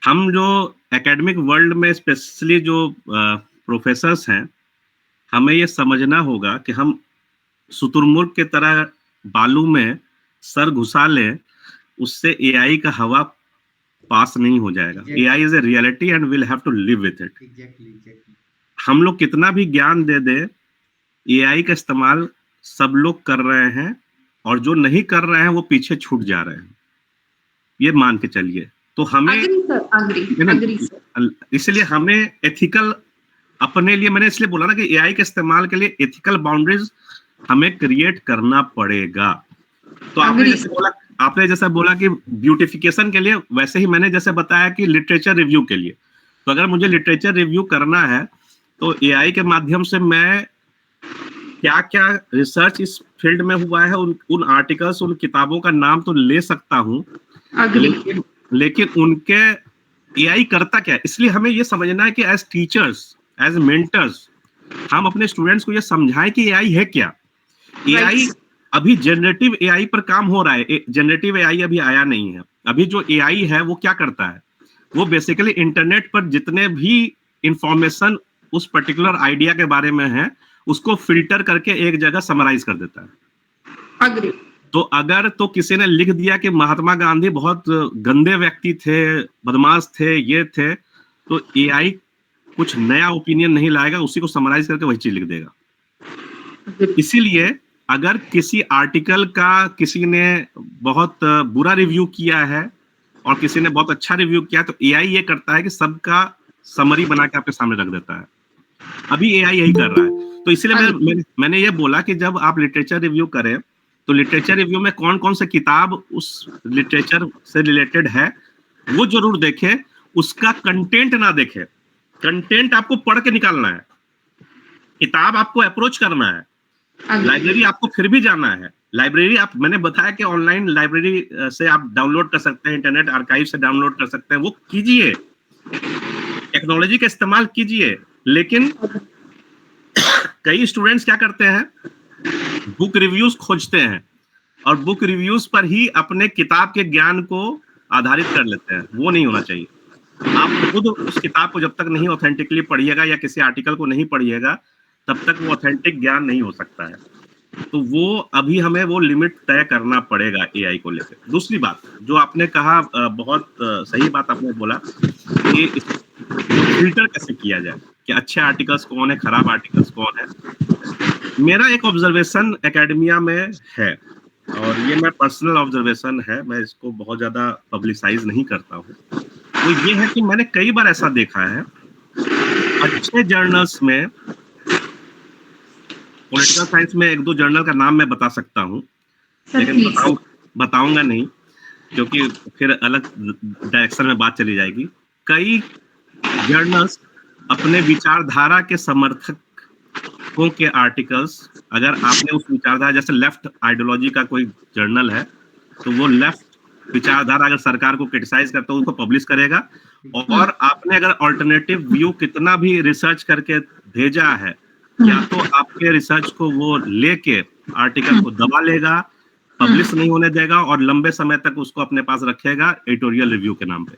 हम जो एकेडमिक वर्ल्ड में स्पेशली जो प्रोफेसर्स हैं, हमें ये समझना होगा कि हम शुतुरमुर्ग के तरह बालू में सर घुसा लें, उससे एआई का हवा पास नहीं हो जाएगा। AI is a reality and will have to live with it. Exactly. हम लोग कितना भी ज्ञान दे दे, एआई का इस्तेमाल सब लोग कर रहे हैं, और जो नहीं कर रहे हैं वो पीछे छूट जा रहे हैं, ये मान के चलिए। तो हमें अग्री सर। इसलिए हमें एथिकल, अपने लिए, मैंने इसलिए बोला ना कि एआई के इस्तेमाल के लिए एथिकल बाउंड्रीज हमें क्रिएट करना पड़ेगा। तो आपने जैसे बोला कि ब्यूटिफिकेशन के लिए, वैसे ही मैंने जैसे बताया कि लिटरेचर रिव्यू के लिए, तो अगर मुझे लिटरेचर रिव्यू करना है तो एआई के माध्यम से मैं क्या क्या रिसर्च इस फील्ड में हुआ है, उन आर्टिकल्स, उन किताबों का नाम तो ले सकता हूँ, लेकिन उनके एआई करता क्या है। इसलिए हमें ये समझना है कि एज टीचर्स, एज मेंटर्स, हम अपने स्टूडेंट्स को ये समझाएं कि एआई है क्या। एआई अभी जनरेटिव एआई पर काम हो रहा है, जनरेटिव एआई अभी आया नहीं है। अभी जो एआई है वो क्या करता है, वो बेसिकली इंटरनेट पर जितने भी इंफॉर्मेशन उस पर्टिकुलर आइडिया के बारे में है, उसको फिल्टर करके एक जगह समराइज कर देता है। अग्री। तो अगर तो किसी ने लिख दिया कि महात्मा गांधी बहुत गंदे व्यक्ति थे, बदमाश थे, ये थे, तो एआई कुछ नया ओपिनियन नहीं लाएगा, उसी को समराइज करके वही चीज लिख देगा। इसीलिए अगर किसी आर्टिकल का किसी ने बहुत बुरा रिव्यू किया है और किसी ने बहुत अच्छा रिव्यू किया, तो एआई ये करता है कि सबका समरी बना के आपके सामने रख देता है। अभी एआई यही कर रहा है। तो इसलिए मैंने ये बोला कि जब आप लिटरेचर रिव्यू करें, तो लिटरेचर रिव्यू में कौन कौन से किताब उस लिटरेचर से रिलेटेड है वो जरूर देखें, उसका कंटेंट ना देखें। कंटेंट आपको पढ़ के निकालना है, किताब आपको अप्रोच करना है, लाइब्रेरी आपको फिर भी जाना है। लाइब्रेरी आप, मैंने बताया कि ऑनलाइन लाइब्रेरी से आप डाउनलोड कर सकते हैं, इंटरनेट आर्काइव से डाउनलोड कर सकते हैं, वो कीजिए, टेक्नोलॉजी का इस्तेमाल कीजिए। लेकिन कई स्टूडेंट्स क्या करते हैं, बुक रिव्यूज खोजते हैं और बुक रिव्यूज पर ही अपने किताब के ज्ञान को आधारित कर लेते हैं। वो नहीं होना चाहिए। आप खुद उस किताब को जब तक नहीं ऑथेंटिकली पढ़िएगा या किसी आर्टिकल को नहीं पढ़िएगा, तब तक वो ऑथेंटिक ज्ञान नहीं हो सकता है। तो वो अभी हमें वो लिमिट तय करना पड़ेगा एआई को लेकर। दूसरी बात जो आपने कहा, बहुत सही बात आपने बोला कि फिल्टर कैसे किया जाए कि अच्छे आर्टिकल्स कौन है, खराब आर्टिकल्स कौन है। मेरा एक ऑब्जर्वेशन एकेडमिया में है, और ये मैं पर्सनल ऑब्जर्वेशन है, मैं इसको बहुत ज्यादा पब्लिसाइज नहीं करता हूँ। तो ये है कि मैंने कई बार ऐसा देखा है, अच्छे जर्नल्स में, पॉलिटिकल साइंस में एक दो जर्नल का नाम मैं बता सकता हूँ, लेकिन बताऊंगा नहीं, क्योंकि फिर अलग डायरेक्शन में बात चली जाएगी। कई जर्नल्स अपने विचारधारा के समर्थकों के आर्टिकल्स, अगर आपने उस विचारधारा, जैसे लेफ्ट आइडियोलॉजी का कोई जर्नल है, तो वो लेफ्ट विचारधारा अगर सरकार को क्रिटिसाइज करता है, उसको पब्लिश करेगा। और आपने अगर ऑल्टरनेटिव व्यू कितना भी रिसर्च करके भेजा है, या तो आपके रिसर्च को वो लेके आर्टिकल को दबा लेगा, पब्लिश नहीं होने देगा, और लंबे समय तक उसको अपने पास रखेगा एडिटोरियल रिव्यू के नाम पे।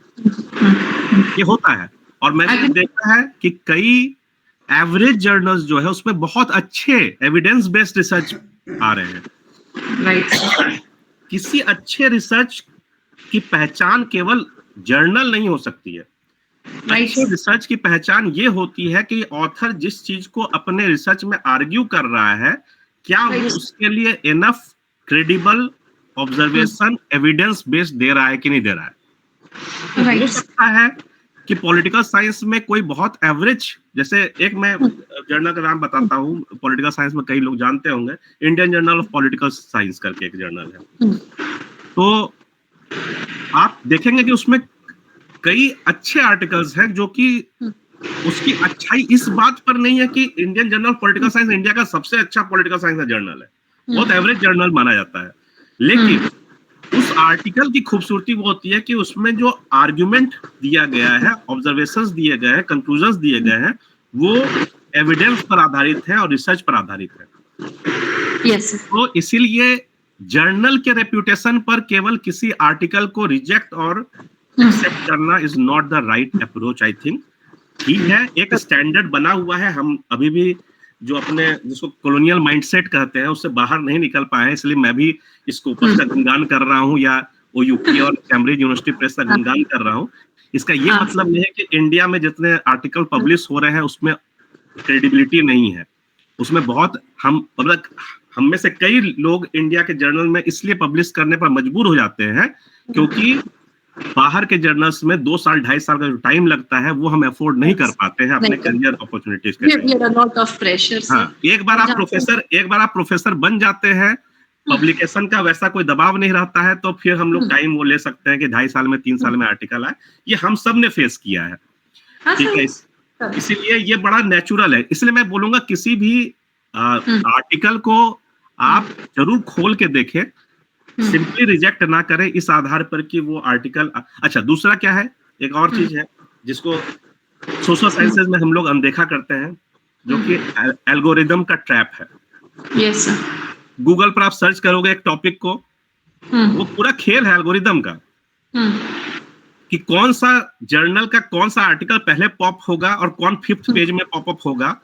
ये होता है। और मैंने देखा है कि कई एवरेज जर्नल्स जो है उसमें बहुत अच्छे एविडेंस बेस्ड रिसर्च आ रहे हैं। किसी अच्छे रिसर्च की पहचान केवल जर्नल नहीं हो सकती है। अच्छे रिसर्च की पहचान ये होती है कि ऑथर जिस चीज को अपने रिसर्च में आर्ग्यू कर रहा है, क्या वो उसके लिए enough credible observation evidence based दे रहा है कि नहीं दे रहा है। हो सकता है कि पॉलिटिकल साइंस में कोई बहुत एवरेज, जैसे एक मैं जर्नल का नाम बताता हूँ, पॉलिटिकल साइंस में कई लोग जानते होंगे, Indian journal of political science करके एक जर्नल है। तो आप देखेंगे कि उसमें कई अच्छे आर्टिकल्स हैं, जो कि उसकी अच्छाई इस बात पर नहीं है कि Indian journal of political science India का सबसे अच्छा पॉलिटिकल साइंस का जर्नल है, बहुत एवरेज जर्नल माना जाता है। लेकिन उस आर्टिकल की खूबसूरती वो होती है कि उसमें जो आर्गुमेंट दिया गया है, ऑब्जर्वेशंस दिए गए हैं, कंक्लूजन्स दिए गए हैं, वो एविडेंस पर आधारित है और रिसर्च पर आधारित है। यस तो इसीलिए जर्नल के रेप्यूटेशन पर केवल किसी आर्टिकल को रिजेक्ट और एक्सेप्ट करना is not the right approach, I think. ठीक है, एक स्टैंडर्ड बना हुआ है, हम अभी भी जो अपने जिसको कॉलोनियल माइंडसेट कहते हैं उससे बाहर नहीं निकल पाए हैं, इसलिए मैं भी इस कोपस का गुणगान कर रहा हूँ या वो यूपी और कैम्ब्रिज यूनिवर्सिटी प्रेस का गुणगान कर रहा हूँ। इसका ये मतलब नहीं है कि इंडिया में जितने आर्टिकल पब्लिश हो रहे हैं उसमें क्रेडिबिलिटी नहीं है। उसमें बहुत हम में से कई लोग इंडिया के जर्नल में इसलिए पब्लिश करने पर मजबूर हो जाते हैं क्योंकि बाहर के जर्नल्स में 2 साल 2.5 साल का जो टाइम लगता है वो हम अफोर्ड नहीं कर पाते हैं अपने करियर अपॉर्चुनिटीज के लिए। हाँ, एक बार आप प्रोफेसर बन जाते हैं, पब्लिकेशन का वैसा कोई दबाव नहीं रहता है, तो फिर हम लोग टाइम वो ले सकते हैं कि 2.5 साल में 3 साल में आर्टिकल आए। ये हम सब ने फेस किया है, ठीक है। इसीलिए ये बड़ा नेचुरल है। इसलिए मैं बोलूंगा किसी भी आर्टिकल को आप जरूर खोल के देखें, सिंपली रिजेक्ट ना करें इस आधार पर कि वो आर्टिकल। अच्छा, दूसरा क्या है, एक और चीज है जिसको सोशल साइंसेज में हम लोग अनदेखा करते हैं, जो कि एल्गोरिदम का ट्रैप है। यस गूगल पर आप सर्च करोगे एक टॉपिक को, वो पूरा खेल है एल्गोरिदम का कि कौन सा जर्नल का कौन सा आर्टिकल पहले पॉप होगा और कौन 5th पेज में पॉपअप होगा।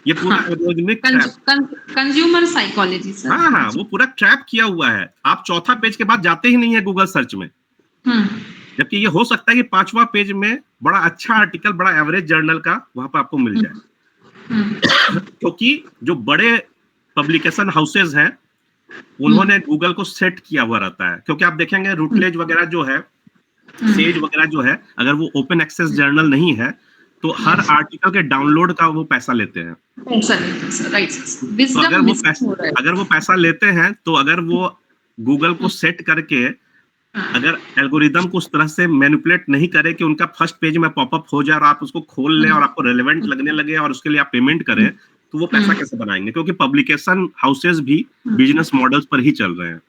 ये पूरा एल्गोरिथमिक कंज्यूमर साइकोलॉजी सर। हाँ, वो पूरा ट्रैप किया हुआ है। आप 4था पेज के बाद जाते ही नहीं है गूगल सर्च में, जबकि ये हो सकता है कि 5वां पेज में बड़ा अच्छा आर्टिकल, बड़ा एवरेज जर्नल का वहां पर आपको मिल जाए। क्योंकि जो बड़े पब्लिकेशन हाउसेज हैं उन्होंने गूगल को सेट किया हुआ रहता है। क्योंकि आप देखेंगे रूटलेज वगैरह जो है, सेज वगैरह जो है, अगर वो ओपन एक्सेस जर्नल नहीं है तो हर आर्टिकल के डाउनलोड का वो पैसा लेते हैं। तो अगर वो पैसा लेते हैं तो अगर वो गूगल को सेट करके अगर एल्गोरिदम को उस तरह से मैनिपुलेट नहीं करे कि उनका फर्स्ट पेज में पॉपअप हो जाए और आप उसको खोल लें और आपको रेलेवेंट लगने लगे और उसके लिए आप पेमेंट करें, तो वो पैसा कैसे बनाएंगे? क्योंकि पब्लिकेशन हाउसेज भी बिजनेस मॉडल्स पर ही चल रहे हैं।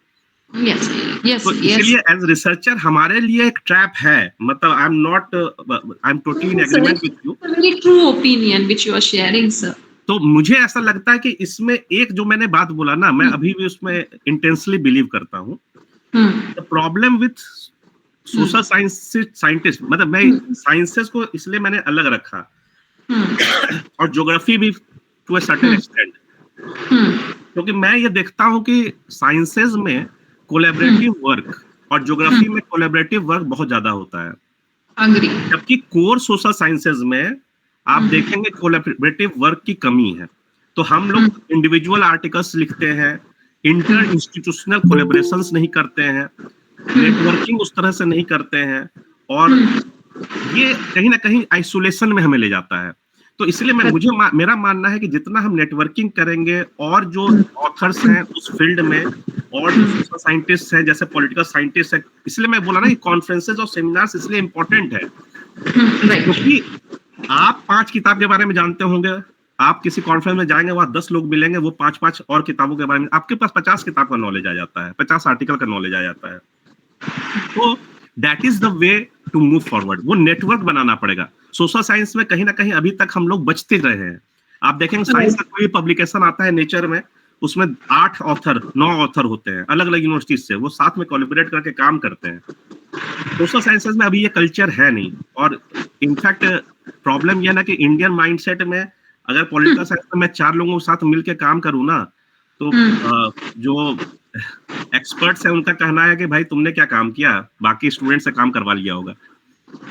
तो इसलिए एज रिसर्चर हमारे लिए एक ट्रैप है। मतलब I am totally in agreement with you. Very true opinion which you are sharing sir. तो मुझे ऐसा लगता है कि इसमें एक जो मैंने बात बोला ना, मैं अभी भी उसमें इंटेंसली बिलीव करता हूँ। The problem with social scientist, मतलब मैं साइंसेस को इसलिए मैंने अलग रखा और ज्योग्राफी भी टू अ सर्टेन एक्सटेंट, क्योंकि मैं ये देखता हूँ कि साइंसेस में कोलैबोरेटिव वर्क और ज्योग्राफी में कोलैबोरेटिव वर्क बहुत ज्यादा होता है। जबकि कोर सोशल साइंसेज में आप देखेंगे कोलैबोरेटिव वर्क की कमी है। तो हम लोग इंडिविजुअल आर्टिकल्स लिखते हैं, इंटर इंस्टीट्यूशनल कोलैबोरेशंस नहीं करते हैं, नेटवर्किंग उस तरह से नहीं करते हैं, और ये कहीं ना कहीं आइसोलेशन में हमें ले जाता है। तो इसलिए मेरा मानना है कि जितना हम नेटवर्किंग करेंगे और जो ऑथर्स हैं उस फील्ड में और जो सोशल साइंटिस्ट हैं जैसे पॉलिटिकल साइंटिस्ट हैं, इसलिए मैं बोला ना कि कॉन्फ्रेंसेस और सेमिनार्स इसलिए इंपॉर्टेंट है क्योंकि आप 5 किताब के बारे में जानते होंगे, आप किसी कॉन्फ्रेंस में जाएंगे, वहां 10 लोग मिलेंगे, वो 5-5 और किताबों के बारे में, आपके पास 50 किताब का नॉलेज आ जाता है, 50 आर्टिकल का नॉलेज आ जाता है। तो that is the way to move forward. वो नेटवर्क बनाना पड़ेगा। सोशल साइंस में कहीं ना कहीं अभी तक हम लोग बचते रहे हैं। आप देखेंगे साइंस का कोई पब्लिकेशन आता है नेचर में, उसमें 8 ऑथर 9 ऑथर होते हैं अलग अलग यूनिवर्सिटी से, वो साथ में कोलैबोरेट करके काम करते हैं। सोशल साइंसेज में अभी ये कल्चर है नहीं। और इनफैक्ट प्रॉब्लम यह ना कि इंडियन माइंडसेट में अगर पॉलिटिकल साइंस में मैं 4 लोगों के साथ मिलकर काम करूँ ना, तो जो एक्सपर्ट्स है उनका कहना है कि भाई तुमने क्या काम किया, बाकी स्टूडेंट से काम करवा लिया होगा।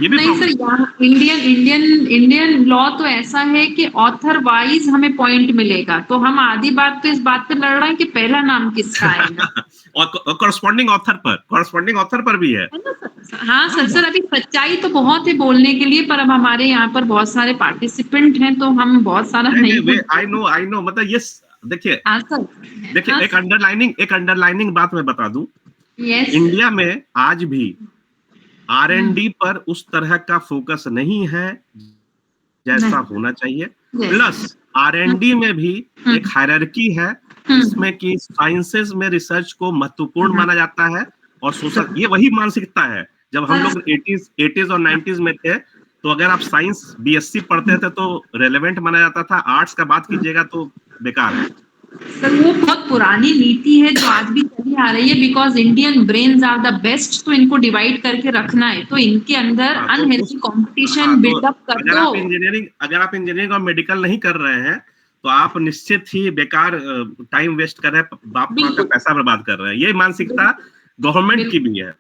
ये भी नहीं सर, यहाँ इंडियन लॉ तो ऐसा है कि ऑथर वाइज हमें पॉइंट मिलेगा, तो हम आधी बात तो इस बात पे लड़ रहे हैं कि पहला नाम किसका आएगा। और कॉरस्पॉन्डिंग ऑथर पर भी है। हाँ सर, अभी सच्चाई तो बहुत है बोलने के लिए, पर अब हमारे यहाँ पर बहुत सारे पार्टिसिपेंट हैं तो हम बहुत सारा नहीं। आई नो मतलब ये देखिए एक अंडरलाइनिंग बात मैं बता दूं। इंडिया में आज भी R&D पर उस तरह का फोकस नहीं है जैसा होना चाहिए। प्लस R&D में भी एक हायरार्की है जिसमें कि साइंसेस में रिसर्च को महत्वपूर्ण माना जाता है और सोशल, ये वही मानसिकता है। जब हम लोग 80s और 90s में थे, तो अगर आप साइंस बीएससी पढ़ते थे तो रेलेवेंट माना जाता था, आर्ट्स का बात कीजिएगा तो बेकार है। सर वो बहुत पुरानी नीति है जो आज भी चली आ रही है, because Indian brains are the best, तो इनको डिवाइड करके रखना है, तो इनके अंदर अनहेल्दी कंपटीशन बिल्डअप कर अगर दो। आप इंजीनियरिंग और मेडिकल नहीं कर रहे हैं तो आप निश्चित ही बेकार टाइम वेस्ट कर रहे हैं, बाप माँ का पैसा बर्बाद कर रहे हैं। ये मानसिकता गवर्नमेंट की भी है,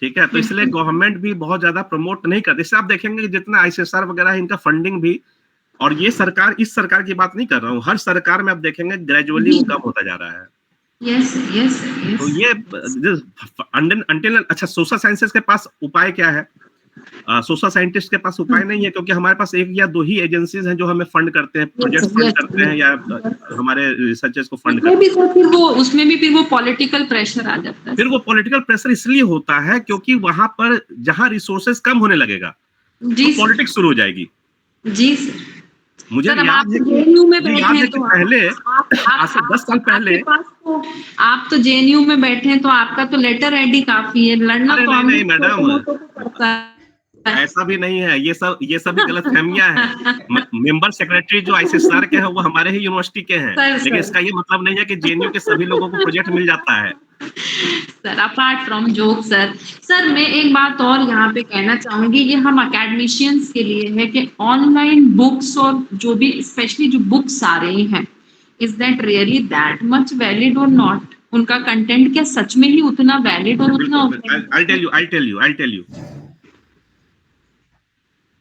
ठीक है। तो इसलिए गवर्नमेंट भी बहुत ज्यादा प्रमोट नहीं करती। इससे आप देखेंगे कि जितना आईसीएसआर वगैरह है, इनका फंडिंग भी, और ये सरकार, इस सरकार की बात नहीं कर रहा हूँ, हर सरकार में आप देखेंगे ग्रेजुअली वो कम होता जा रहा है। यस यस तो ये अंटिल, अच्छा सोशल साइंसेस के पास उपाय क्या है? सोशल साइंटिस्ट के पास उपाय नहीं है, क्योंकि हमारे पास एक या दो ही एजेंसीज हैं जो हमें फंड करते हैं, प्रोजेक्ट फंड करते हैं, या हमारे रिसर्चर्स को फंड करते हैं। उसमें भी फिर वो पॉलिटिकल प्रेशर आ जाता है। फिर वो पॉलिटिकल प्रेशर इसलिए होता है क्योंकि वहां पर जहां रिसोर्सेज कम होने लगेगा तो पॉलिटिक्स शुरू हो जाएगी। जी सर। मुझे सर, याद है कि पहले, आज से 10 साल पहले, आप तो जेएनयू में बैठे हैं, तो आपका तो लेटर आईडी काफी है, लड़ना तो नहीं मैडम, ऐसा भी नहीं है। ये सब भी गलतफहमियां हैं। मेंबर सेक्रेटरी जो आईसीएसआर के हैं वो हमारे ही यूनिवर्सिटी के हैं, लेकिन इसका ये मतलब नहीं है कि जेएनयू के सभी लोगों को प्रोजेक्ट मिल जाता है। Sir apart from joke sir मैं एक बात और यहाँ पे कहना चाहूंगी, ये हम अकेडमिशियंस के लिए है कि ऑनलाइन बुक्स और जो भी स्पेशली जो बुक्स आ रही हैं, is that really that much valid और नॉट? उनका कंटेंट क्या सच में ही उतना वैलिड और उतना I'll tell you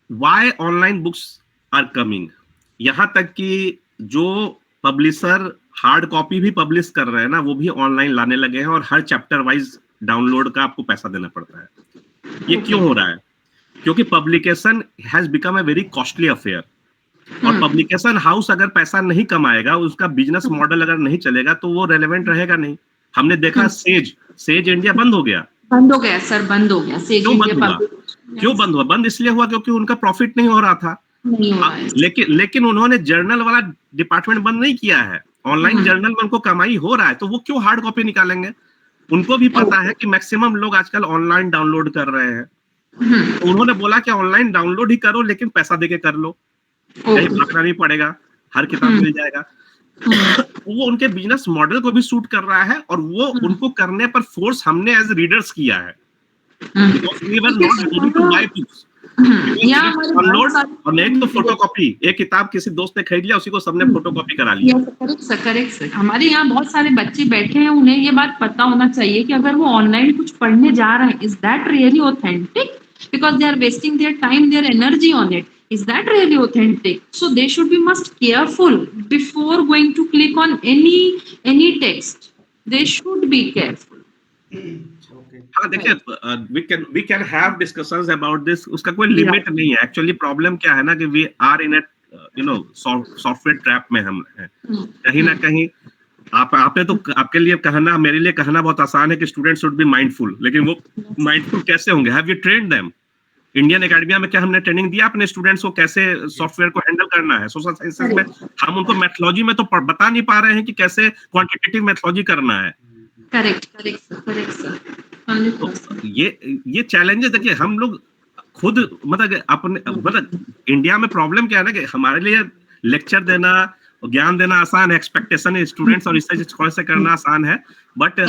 why online books are coming। यहाँ तक कि जो पब्लिशर हार्ड कॉपी भी पब्लिश कर रहे हैं ना, वो भी ऑनलाइन लाने लगे हैं, और हर चैप्टर वाइज डाउनलोड का आपको पैसा देना पड़ता है। ये क्यों हो रहा है? क्योंकि publication has become a very costly affair, और पब्लिकेशन हाउस अगर पैसा नहीं कमाएगा, उसका बिजनेस मॉडल अगर नहीं चलेगा, तो वो रेलेवेंट रहेगा नहीं। हमने देखा सेज इंडिया बंद हो गया सर, बंद हो गया। क्यों बंद हुआ? बंद इसलिए हुआ क्योंकि उनका प्रॉफिट नहीं हो रहा था। लेकिन उन्होंने जर्नल वाला डिपार्टमेंट बंद नहीं किया है, ऑनलाइन जर्नल में उनको कमाई हो रहा है, तो वो क्यों हार्ड कॉपी निकालेंगे? उनको भी पता है कि मैक्सिमम लोग आजकल ऑनलाइन डाउनलोड कर रहे हैं, तो उन्होंने बोला कि ऑनलाइन डाउनलोड ही करो, लेकिन पैसा देके कर लो, कहीं भागना नहीं पड़ेगा, हर किताब मिल जाएगा। वो उनके बिजनेस मॉडल को भी सूट कर रहा है, और वो उनको करने पर फोर्स हमने एज रीडर्स किया है। We were not ready to buy books। और नहीं तो फोटोकॉपी, एक किताब किसी दोस्त ने खरीद लिया, उसी को सबने फोटोकॉपी करा लिया। Correct sir. हमारे यहाँ बहुत सारे बच्चे बैठे हैं, उन्हें ये बात पता होना चाहिए कि अगर वो ऑनलाइन कुछ पढ़ने जा रहे हैं, is that really authentic? Because they are wasting their time, their energy on it. Is that really authentic? So they should be most careful before going to click on any text. They should be careful. हाँ देखिए, we can have discussions about this। उसका कोई limit नहीं है। Actually problem क्या है ना कि we are in a software trap में हम हैं। कहीं ना कहीं आपने तो, आपके लिए कहना, मेरे लिए कहना बहुत आसान है कि स्टूडेंट शुड बी माइंडफुल, लेकिन वो माइंडफुल कैसे होंगे? Have you trained them? Indian academia में क्या हमने ट्रेनिंग दिया अपने स्टूडेंट्स को कैसे सॉफ्टवेयर को हैंडल करना है? सोशल साइंसेस में हम उनको मेथोलॉजी में तो बता नहीं पा रहे हैं कि कैसे क्वांटिटेटिव मेथोलॉजी करना है। Correct sir. तो ये चैलेंजेस देखिए, हम लोग खुद मतलब इंडिया में प्रॉब्लम क्या है ना कि हमारे लिए लेक्चर देना, ज्ञान देना आसान है, एक्सपेक्टेशन स्टूडेंट्स और रिसर्च स्कॉलर से करना आसान है, बट